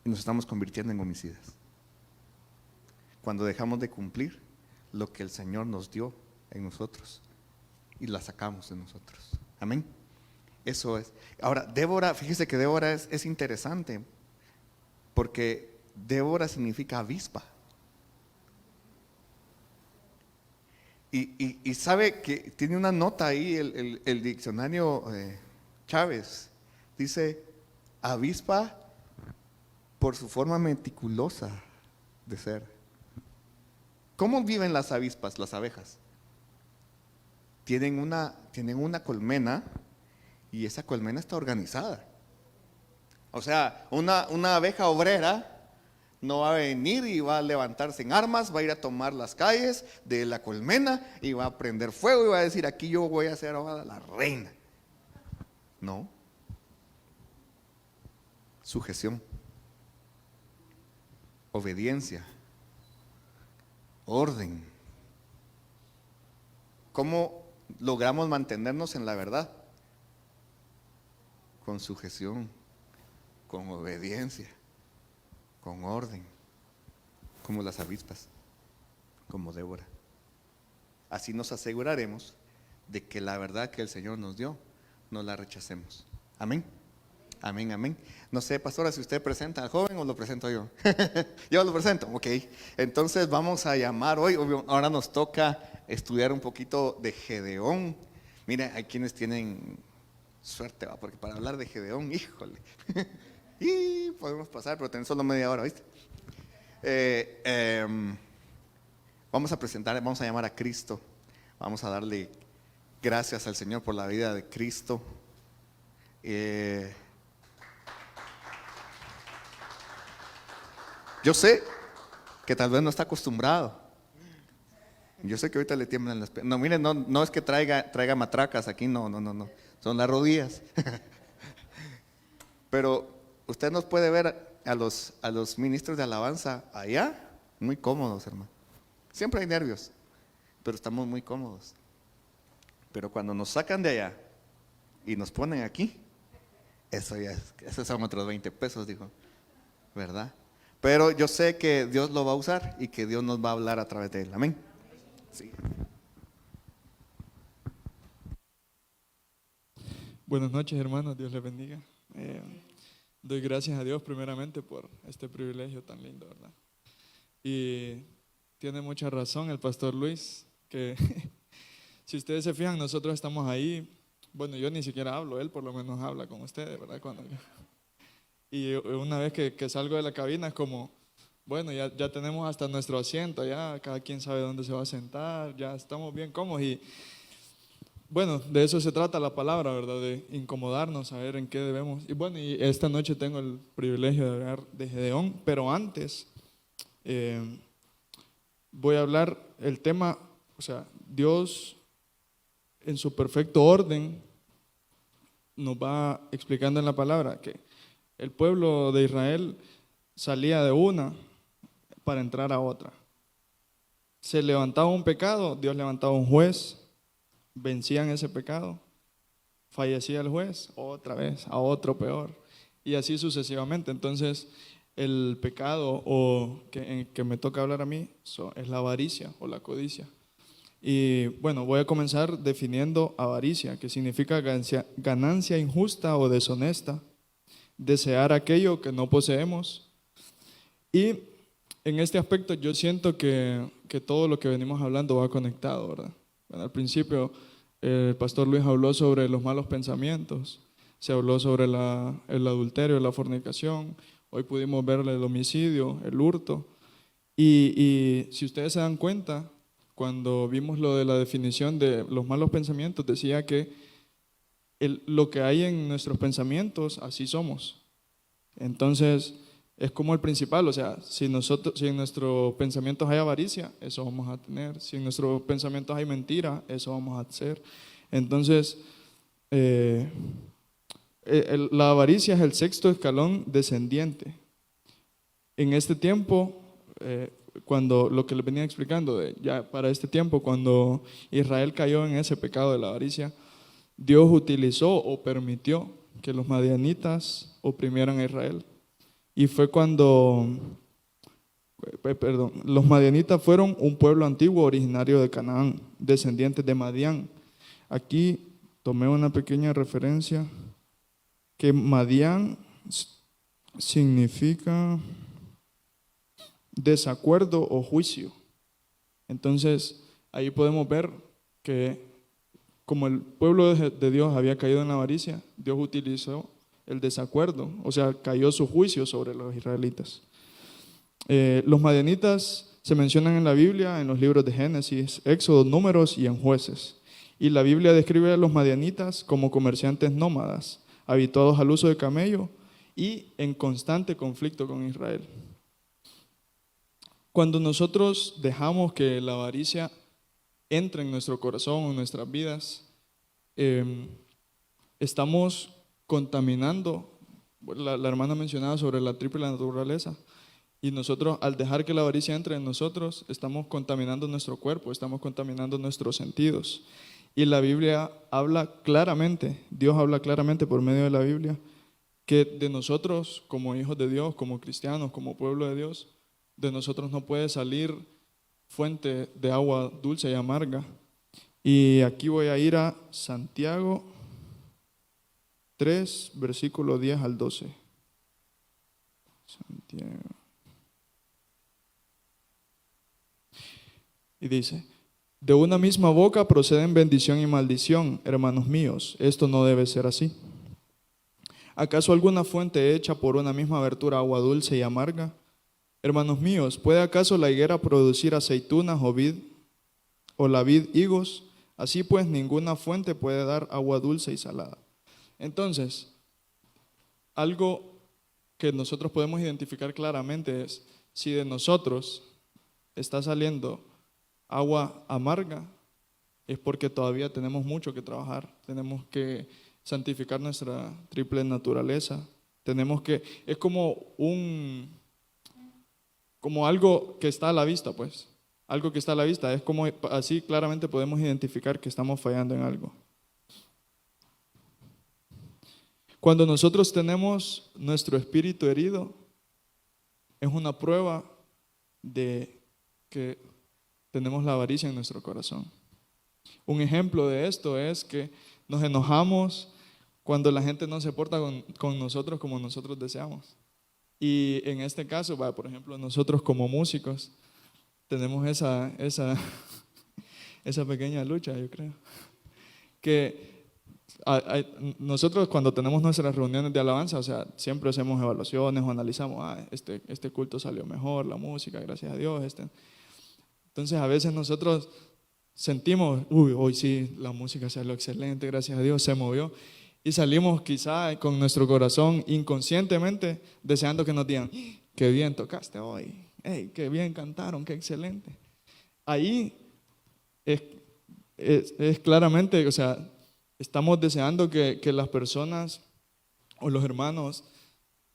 y nos estamos convirtiendo en homicidas cuando dejamos de cumplir lo que el Señor nos dio en nosotros y la sacamos de nosotros. Amén. Eso es. Ahora, Débora, fíjese que Débora es interesante, porque Débora significa avispa. Y sabe que tiene una nota ahí, el diccionario Chávez, dice avispa por su forma meticulosa de ser. ¿Cómo viven las avispas, las abejas? Tienen una colmena y esa colmena está organizada. O sea, una abeja obrera no va a venir y va a levantarse en armas, va a ir a tomar las calles de la colmena y va a prender fuego y va a decir, aquí yo voy a ser ahora la reina. No. Sujeción, obediencia, orden. ¿Cómo logramos mantenernos en la verdad? Con sujeción, con obediencia, con orden, como las avispas, como Débora. Así nos aseguraremos de que la verdad que el Señor nos dio, no la rechacemos. Amén. Amén, amén. No sé, pastora, si usted presenta al joven o lo presento yo. Yo lo presento, ok. Entonces vamos a llamar hoy, ahora nos toca estudiar un poquito de Gedeón. Mire, hay quienes tienen suerte, porque para hablar de Gedeón, híjole. Y podemos pasar, pero tenemos solo media hora, ¿viste? Vamos a llamar a Cristo. Vamos a darle gracias al Señor por la vida de Cristo. Yo sé que tal vez no está acostumbrado. Yo sé que ahorita le tiemblan las piernas. No, miren, no es que traiga matracas aquí, no. Son las rodillas. Pero usted nos puede ver a los ministros de alabanza allá, muy cómodos, hermano. Siempre hay nervios, pero estamos muy cómodos. Pero cuando nos sacan de allá y nos ponen aquí, esos son otros 20 pesos, dijo, ¿verdad? Pero yo sé que Dios lo va a usar y que Dios nos va a hablar a través de él. Amén. Sí. Buenas noches, hermanos, Dios les bendiga. Doy gracias a Dios primeramente por este privilegio tan lindo, ¿verdad? Y tiene mucha razón el pastor Luis, que si ustedes se fijan, nosotros estamos ahí. Bueno, yo ni siquiera hablo, él por lo menos habla con ustedes, ¿verdad? Y una vez que salgo de la cabina es como, bueno, ya tenemos hasta nuestro asiento, ya cada quien sabe dónde se va a sentar, ya estamos bien cómodos. Y bueno, de eso se trata la palabra, ¿verdad? De incomodarnos, saber en qué debemos. Y bueno, y esta noche tengo el privilegio de hablar de Gedeón, pero antes voy a hablar el tema, o sea, Dios en su perfecto orden nos va explicando en la palabra que el pueblo de Israel salía de una, para entrar a otra. Se levantaba un pecado, Dios levantaba un juez, vencían ese pecado, fallecía el juez, otra vez, a otro peor, y así sucesivamente. Entonces, el pecado que me toca hablar a mí es la avaricia o la codicia. Y bueno, voy a comenzar definiendo avaricia, que significa ganancia injusta o deshonesta, desear aquello que no poseemos. Y en este aspecto yo siento que todo lo que venimos hablando va conectado, ¿verdad? Bueno, al principio el pastor Luis habló sobre los malos pensamientos, se habló sobre el adulterio, la fornicación, hoy pudimos ver el homicidio, el hurto. Y si ustedes se dan cuenta, cuando vimos lo de la definición de los malos pensamientos, decía que lo que hay en nuestros pensamientos, así somos. Entonces, es como el principal, o sea, si en nuestros pensamientos hay avaricia, eso vamos a tener. Si en nuestros pensamientos hay mentira, eso vamos a hacer. Entonces, la avaricia es el sexto escalón descendiente. En este tiempo, cuando lo que les venía explicando, ya para este tiempo, cuando Israel cayó en ese pecado de la avaricia, Dios utilizó o permitió que los madianitas oprimieran a Israel. Y fue cuando, los madianitas fueron un pueblo antiguo originario de Canaán, descendientes de Madián. Aquí tomé una pequeña referencia, que Madián significa desacuerdo o juicio. Entonces, ahí podemos ver que como el pueblo de Dios había caído en la avaricia, Dios utilizó el desacuerdo, o sea, cayó su juicio sobre los israelitas. Los madianitas se mencionan en la Biblia, en los libros de Génesis, Éxodo, Números y en Jueces. Y la Biblia describe a los madianitas como comerciantes nómadas, habituados al uso de camello y en constante conflicto con Israel. Cuando nosotros dejamos que la avaricia entre en nuestro corazón o en nuestras vidas, estamos contaminando. La hermana mencionaba sobre la triple naturaleza, y nosotros, al dejar que la avaricia entre en nosotros, estamos contaminando nuestro cuerpo, estamos contaminando nuestros sentidos. Y la Biblia habla claramente, Dios habla claramente por medio de la Biblia, que de nosotros como hijos de Dios, como cristianos, como pueblo de Dios, de nosotros no puede salir fuente de agua dulce y amarga. Y aquí voy a ir a Santiago 3, versículo 10 al 12. Santiago. Y dice: de una misma boca proceden bendición y maldición, hermanos míos, esto no debe ser así. ¿Acaso alguna fuente hecha por una misma abertura agua dulce y amarga? Hermanos míos, ¿puede acaso la higuera producir aceitunas o la vid higos? Así pues, ninguna fuente puede dar agua dulce y salada. Entonces, algo que nosotros podemos identificar claramente es, si de nosotros está saliendo agua amarga, es porque todavía tenemos mucho que trabajar, tenemos que santificar nuestra triple naturaleza, es como algo que está a la vista, pues, algo que está a la vista, es como así claramente podemos identificar que estamos fallando en algo. Cuando nosotros tenemos nuestro espíritu herido, es una prueba de que tenemos la avaricia en nuestro corazón. Un ejemplo de esto es que nos enojamos cuando la gente no se porta con nosotros como nosotros deseamos. Y en este caso, por ejemplo, nosotros como músicos tenemos esa pequeña lucha, yo creo. Que nosotros cuando tenemos nuestras reuniones de alabanza, o sea, siempre hacemos evaluaciones o analizamos, este culto salió mejor, la música, gracias a Dios. Entonces a veces nosotros sentimos, hoy sí, la música salió excelente, gracias a Dios, se movió. Y salimos quizá con nuestro corazón inconscientemente deseando que nos digan, qué bien tocaste hoy, hey, qué bien cantaron, qué excelente. Ahí es claramente, o sea, estamos deseando que las personas o los hermanos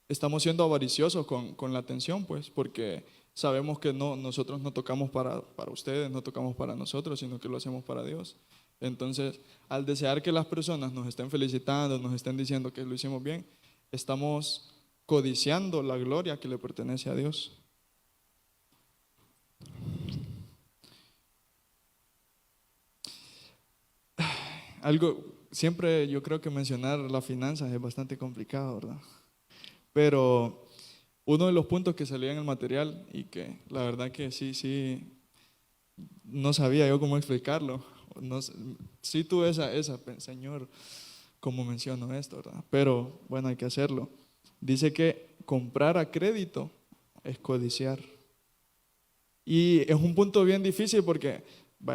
estamos siendo avariciosos con la atención, pues, porque sabemos que nosotros no tocamos para ustedes, no tocamos para nosotros, sino que lo hacemos para Dios. Entonces, al desear que las personas nos estén felicitando, nos estén diciendo que lo hicimos bien, estamos codiciando la gloria que le pertenece a Dios. Algo, siempre yo creo que mencionar las finanzas es bastante complicado, ¿verdad? Pero uno de los puntos que salía en el material y que la verdad que sí, no sabía yo cómo explicarlo. No, sí tuve Señor, ¿cómo menciono esto, verdad? Pero bueno, hay que hacerlo. Dice que comprar a crédito es codiciar. Y es un punto bien difícil porque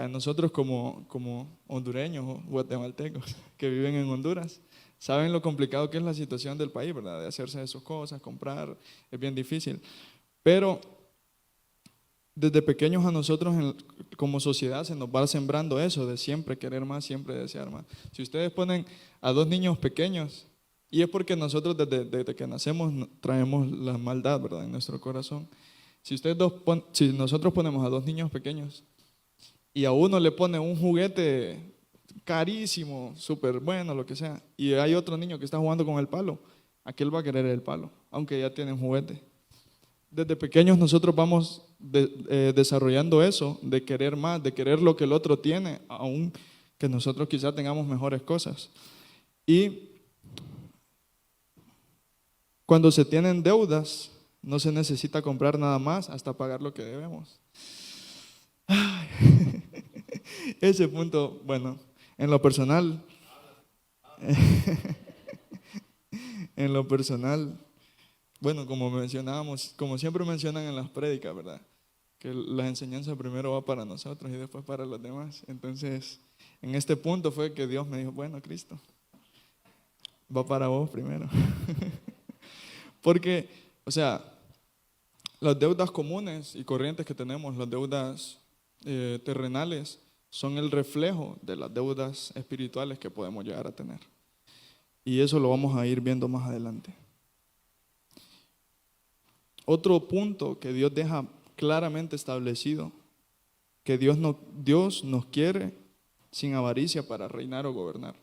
nosotros como hondureños o guatemaltecos que viven en Honduras, saben lo complicado que es la situación del país, ¿verdad? De hacerse de sus cosas, comprar, es bien difícil. Pero desde pequeños a nosotros como sociedad se nos va sembrando eso de siempre querer más, siempre desear más. Si ustedes ponen a dos niños pequeños, y es porque nosotros desde que nacemos traemos la maldad, ¿verdad? En nuestro corazón. Si nosotros ponemos a dos niños pequeños y a uno le pone un juguete carísimo, súper bueno, lo que sea, y hay otro niño que está jugando con el palo, aquel va a querer el palo, aunque ya tienen juguete. Desde pequeños nosotros vamos desarrollando eso, de querer más, de querer lo que el otro tiene, aun que nosotros quizás tengamos mejores cosas. Y cuando se tienen deudas, no se necesita comprar nada más hasta pagar lo que debemos. Ay, ese punto, bueno, en lo personal, bueno, como mencionábamos, como siempre mencionan en las prédicas, ¿verdad? Que la enseñanza primero va para nosotros y después para los demás. Entonces, en este punto fue que Dios me dijo, bueno, Cristo, va para vos primero. Porque, o sea, las deudas comunes y corrientes que tenemos, las deudas terrenales, son el reflejo de las deudas espirituales que podemos llegar a tener. Y eso lo vamos a ir viendo más adelante. Otro punto que Dios deja claramente establecido, que Dios nos quiere sin avaricia para reinar o gobernar.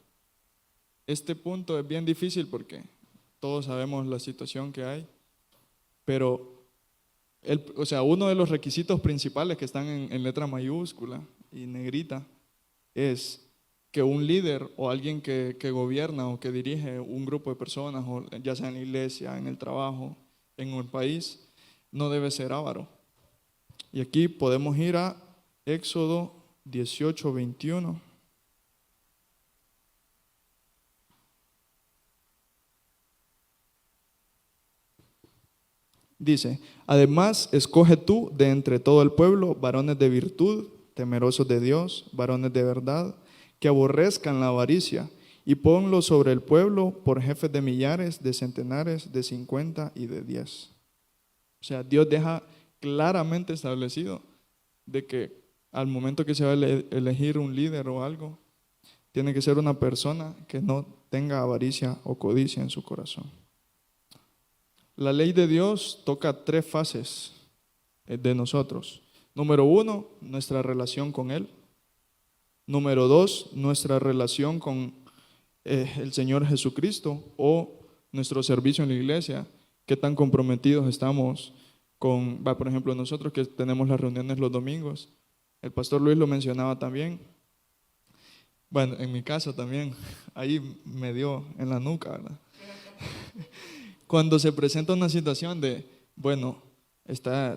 Este punto es bien difícil porque todos sabemos la situación que hay, pero uno de los requisitos principales que están en letra mayúscula y negrita es que un líder o alguien que gobierna o que dirige un grupo de personas, o ya sea en la iglesia, en el trabajo, en el país, no debe ser avaro. Y aquí podemos ir a Éxodo 18:21. Dice, además, escoge tú de entre todo el pueblo varones de virtud, temerosos de Dios, varones de verdad, que aborrezcan la avaricia, y ponlos sobre el pueblo por jefes de millares, de centenares, de 50 y de 10. O sea, Dios deja claramente establecido de que al momento que se va a elegir un líder o algo, tiene que ser una persona que no tenga avaricia o codicia en su corazón. La ley de Dios toca 3 fases de nosotros. Número 1, nuestra relación con Él. Número 2, nuestra relación con el Señor Jesucristo o nuestro servicio en la iglesia. Qué tan comprometidos estamos con, por ejemplo, nosotros que tenemos las reuniones los domingos. El pastor Luis lo mencionaba también. Bueno, en mi caso también, ahí me dio en la nuca, ¿verdad? Cuando se presenta una situación de, bueno,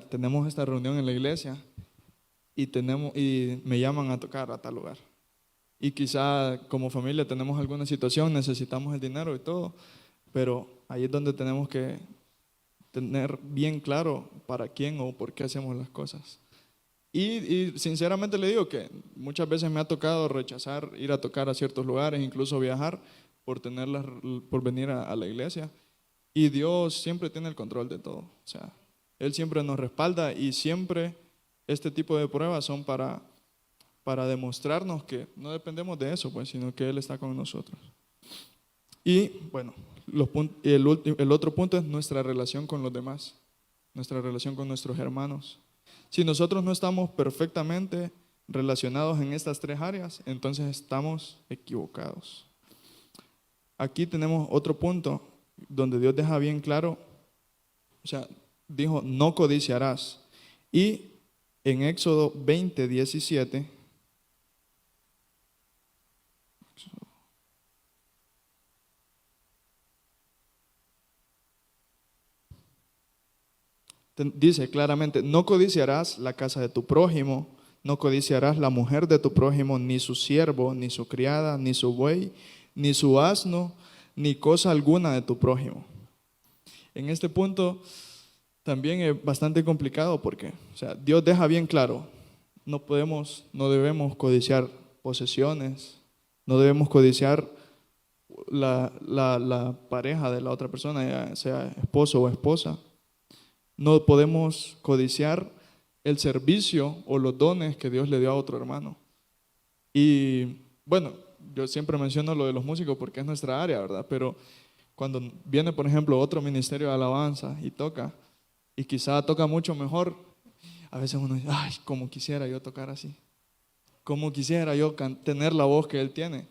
tenemos esta reunión en la iglesia y me llaman a tocar a tal lugar. Y quizá como familia tenemos alguna situación, necesitamos el dinero y todo, pero ahí es donde tenemos que tener bien claro para quién o por qué hacemos las cosas. Y sinceramente le digo que muchas veces me ha tocado rechazar ir a tocar a ciertos lugares, incluso viajar por venir a la iglesia. Y Dios siempre tiene el control de todo. O sea, Él siempre nos respalda y siempre este tipo de pruebas son para demostrarnos que no dependemos de eso, pues, sino que Él está con nosotros. Y bueno, el otro punto es nuestra relación con los demás. nuestra relación con nuestros hermanos. Si nosotros no estamos perfectamente relacionados en estas 3 áreas, entonces estamos equivocados. Aquí tenemos otro punto donde Dios deja bien claro, o sea, dijo, no codiciarás. Y en Éxodo 20:17, dice claramente, no codiciarás la casa de tu prójimo, no codiciarás la mujer de tu prójimo, ni su siervo, ni su criada, ni su buey, ni su asno, ni cosa alguna de tu prójimo. En este punto también es bastante complicado porque, o sea, Dios deja bien claro, no debemos codiciar posesiones, no debemos codiciar la pareja de la otra persona, ya sea esposo o esposa. No podemos codiciar el servicio o los dones que Dios le dio a otro hermano. Y bueno, yo siempre menciono lo de los músicos porque es nuestra área, ¿verdad? Pero cuando viene, por ejemplo, otro ministerio de alabanza y toca, y quizá toca mucho mejor, a veces uno dice, ay, como quisiera yo tocar así, como quisiera yo tener la voz que él tiene.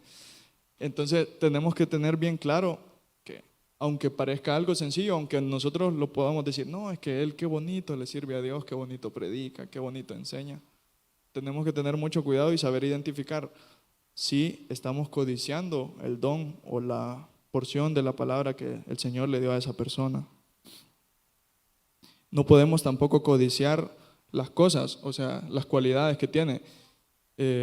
Entonces tenemos que tener bien claro que aunque parezca algo sencillo, aunque nosotros lo podamos decir, no, es que él qué bonito le sirve a Dios, qué bonito predica, qué bonito enseña. Tenemos que tener mucho cuidado y saber identificar si estamos codiciando el don o la porción de la palabra que el Señor le dio a esa persona. No podemos tampoco codiciar las cosas, o sea, las cualidades que tiene.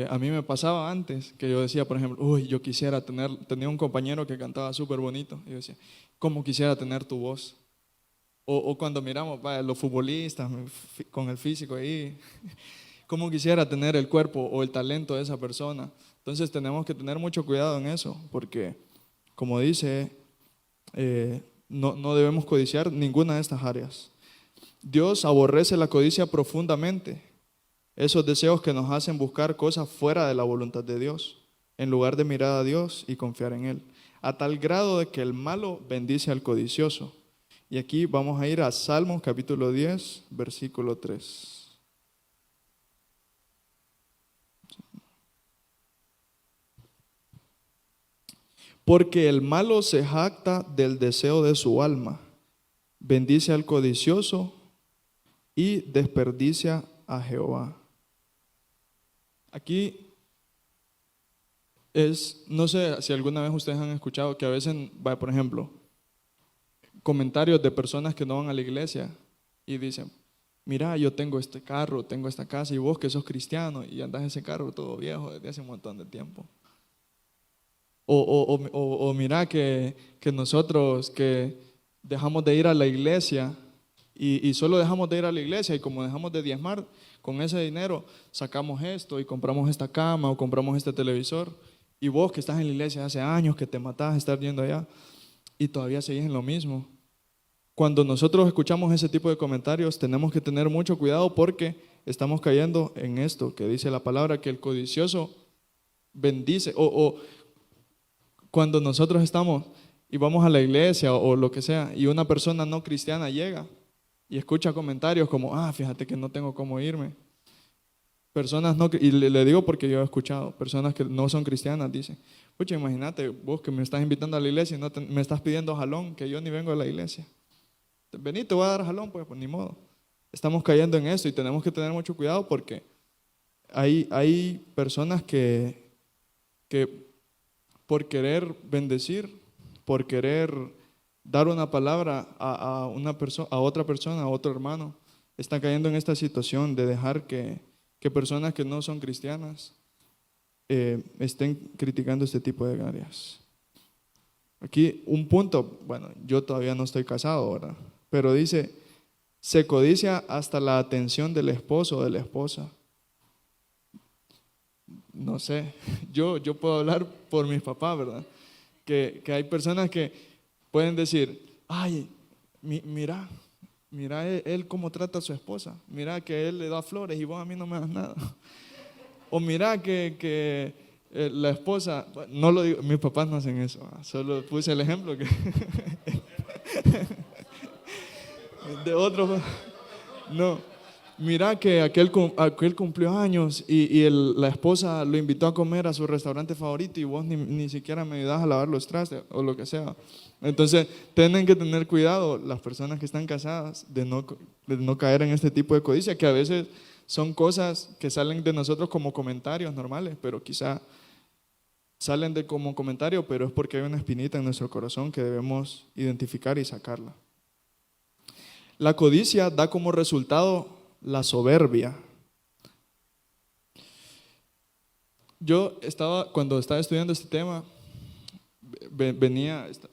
A mí me pasaba antes que yo decía, por ejemplo, uy, yo quisiera tenía un compañero que cantaba súper bonito. Y yo decía, ¿cómo quisiera tener tu voz? O cuando miramos los futbolistas con el físico ahí, ¿cómo quisiera tener el cuerpo o el talento de esa persona? Entonces tenemos que tener mucho cuidado en eso, porque como dice, no debemos codiciar ninguna de estas áreas. Dios aborrece la codicia profundamente, esos deseos que nos hacen buscar cosas fuera de la voluntad de Dios, en lugar de mirar a Dios y confiar en Él, a tal grado de que el malo bendice al codicioso. Y aquí vamos a ir a Salmos capítulo 10, versículo 3. Porque el malo se jacta del deseo de su alma, bendice al codicioso y desperdicia a Jehová. Aquí no sé si alguna vez ustedes han escuchado que a veces, por ejemplo, comentarios de personas que no van a la iglesia y dicen, mira, yo tengo este carro, tengo esta casa y vos que sos cristiano y andás en ese carro todo viejo desde hace un montón de tiempo. O mira que nosotros que dejamos de ir a la iglesia y solo dejamos de ir a la iglesia y como dejamos de diezmar, con ese dinero sacamos esto y compramos esta cama o compramos este televisor y vos que estás en la iglesia hace años que te matás estar yendo allá y todavía seguís en lo mismo. Cuando nosotros escuchamos ese tipo de comentarios tenemos que tener mucho cuidado porque estamos cayendo en esto que dice la palabra, que el codicioso bendice cuando nosotros estamos y vamos a la iglesia o lo que sea y una persona no cristiana llega y escucha comentarios como, fíjate que no tengo cómo irme. Personas no, y le digo porque yo he escuchado, personas que no son cristianas dicen, pucha, imagínate vos que me estás invitando a la iglesia y me estás pidiendo jalón, que yo ni vengo a la iglesia. Vení, te voy a dar jalón, pues ni modo. Estamos cayendo en eso y tenemos que tener mucho cuidado porque hay personas que por querer bendecir, por querer dar una palabra a otra persona, a otro hermano, están cayendo en esta situación de dejar que personas que no son cristianas estén criticando este tipo de áreas. Aquí un punto, bueno, yo todavía no estoy casado, ¿verdad? Pero dice, se codicia hasta la atención del esposo o de la esposa. No sé, yo puedo hablar por mis papás, ¿verdad? Que hay personas que pueden decir, ay, mira él cómo trata a su esposa, mira que él le da flores y vos a mí no me das nada. O mira que la esposa, no lo digo, mis papás no hacen eso, solo puse el ejemplo que de otros. No, mira que aquel cumplió años y la esposa lo invitó a comer a su restaurante favorito y vos ni siquiera me ayudás a lavar los trastes o lo que sea. Entonces, tienen que tener cuidado las personas que están casadas de no caer en este tipo de codicia, que a veces son cosas que salen de nosotros como comentarios normales, pero quizá salen como comentario, pero es porque hay una espinita en nuestro corazón que debemos identificar y sacarla. La codicia da como resultado la soberbia. Cuando estaba estudiando este tema,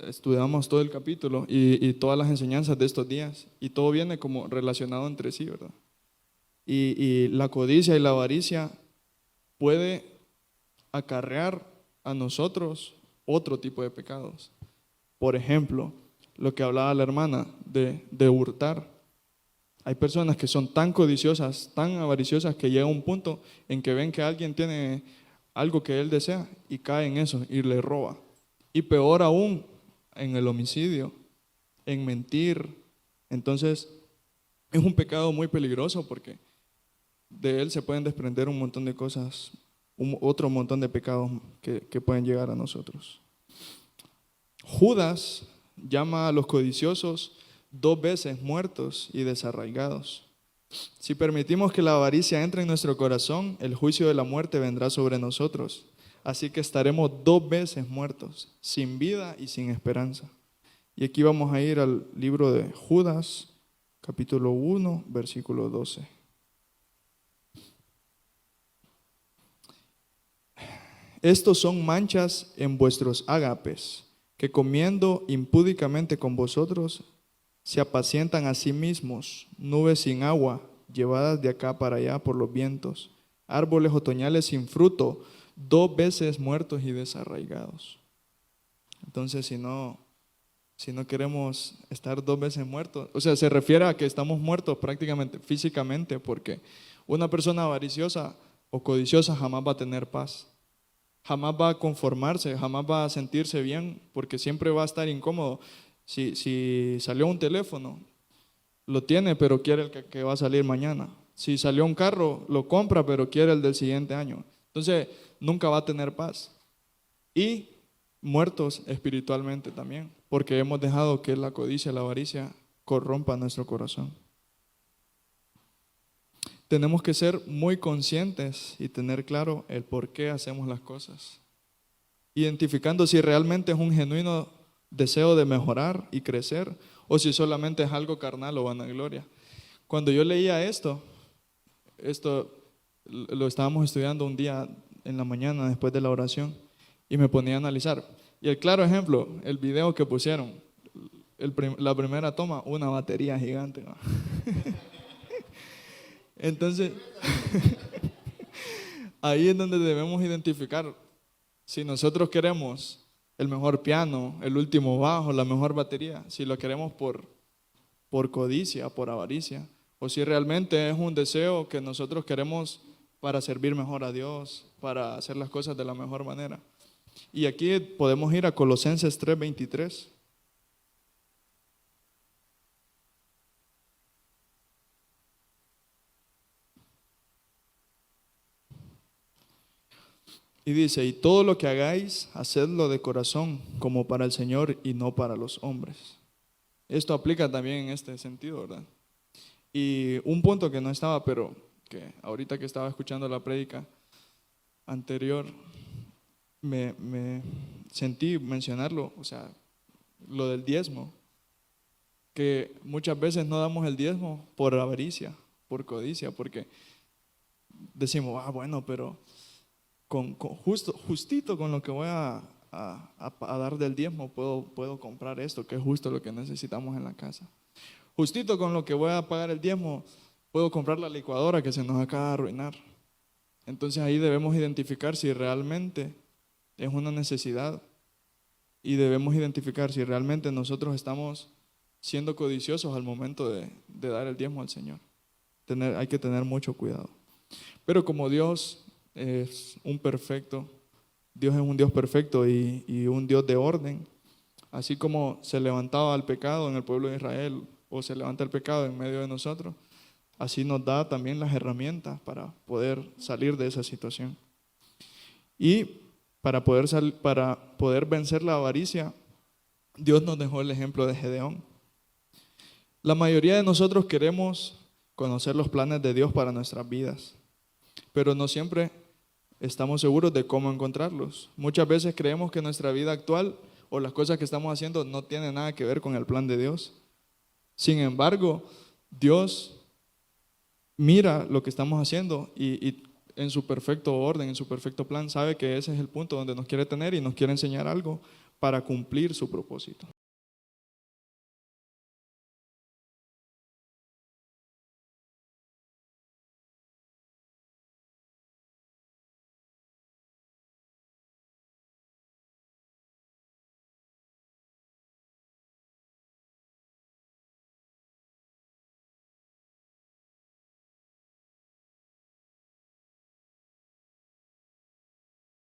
estudiamos todo el capítulo y todas las enseñanzas de estos días, y todo viene como relacionado entre sí, ¿verdad? Y la codicia y la avaricia puede acarrear a nosotros otro tipo de pecados. Por ejemplo, lo que hablaba la hermana de hurtar. Hay personas que son tan codiciosas, tan avariciosas, que llega un punto en que ven que alguien tiene algo que él desea y cae en eso y le roba. Y peor aún, en el homicidio, en mentir. Entonces, es un pecado muy peligroso porque de él se pueden desprender un montón de cosas, otro montón de pecados que pueden llegar a nosotros. Judas llama a los codiciosos 2 veces muertos y desarraigados. Si permitimos que la avaricia entre en nuestro corazón, el juicio de la muerte vendrá sobre nosotros. Así que estaremos 2 veces muertos, sin vida y sin esperanza. Y aquí vamos a ir al libro de Judas, capítulo 1, versículo 12. Estos son manchas en vuestros ágapes, que comiendo impúdicamente con vosotros, se apacientan a sí mismos, nubes sin agua, llevadas de acá para allá por los vientos, árboles otoñales sin fruto, 2 veces muertos y desarraigados. Entonces, si no queremos estar 2 veces muertos, o sea, se refiere a que estamos muertos prácticamente físicamente, porque una persona avariciosa o codiciosa jamás va a tener paz, jamás va a conformarse, jamás va a sentirse bien, porque siempre va a estar incómodo. Si salió un teléfono, lo tiene, pero quiere el que va a salir mañana. Si salió un carro, lo compra, pero quiere el del siguiente año. Entonces, nunca va a tener paz. Y muertos espiritualmente también, porque hemos dejado que la codicia, la avaricia, corrompa nuestro corazón. Tenemos que ser muy conscientes y tener claro el por qué hacemos las cosas, identificando si realmente es un genuino deseo de mejorar y crecer, o si solamente es algo carnal o vanagloria. Cuando yo leía esto lo estábamos estudiando un día en la mañana después de la oración, y me ponía a analizar. Y el claro ejemplo, el video que pusieron, la primera toma, una batería gigante, ¿no? Entonces, ahí es donde debemos identificar si nosotros queremos el mejor piano, el último bajo, la mejor batería, si lo queremos por codicia, por avaricia, o si realmente es un deseo que nosotros queremos para servir mejor a Dios, para hacer las cosas de la mejor manera. Y aquí podemos ir a Colosenses 3:23. Y dice, y todo lo que hagáis, hacedlo de corazón, como para el Señor y no para los hombres. Esto aplica también en este sentido, ¿verdad? Y un punto que no estaba, pero que ahorita que estaba escuchando la prédica anterior, me sentí mencionarlo, o sea, lo del diezmo, que muchas veces no damos el diezmo por avaricia, por codicia, porque decimos, bueno, pero justito con lo que voy a dar del diezmo puedo comprar esto, que es justo lo que necesitamos en la casa. Justito con lo que voy a pagar el diezmo puedo comprar la licuadora que se nos acaba de arruinar. Entonces ahí debemos identificar si realmente es una necesidad, y debemos identificar si realmente nosotros estamos siendo codiciosos al momento de dar el diezmo al Señor. Hay que tener mucho cuidado. Pero como Dios es un Dios perfecto y un Dios de orden, así como se levantaba el pecado en el pueblo de Israel, o se levanta el pecado en medio de nosotros, así nos da también las herramientas para poder salir de esa situación. Y para poder vencer la avaricia, Dios nos dejó el ejemplo de Gedeón. La mayoría de nosotros queremos conocer los planes de Dios para nuestras vidas, pero no siempre estamos seguros de cómo encontrarlos. Muchas veces creemos que nuestra vida actual o las cosas que estamos haciendo no tienen nada que ver con el plan de Dios. Sin embargo, Dios mira lo que estamos haciendo y en su perfecto orden, en su perfecto plan, sabe que ese es el punto donde nos quiere tener y nos quiere enseñar algo para cumplir su propósito.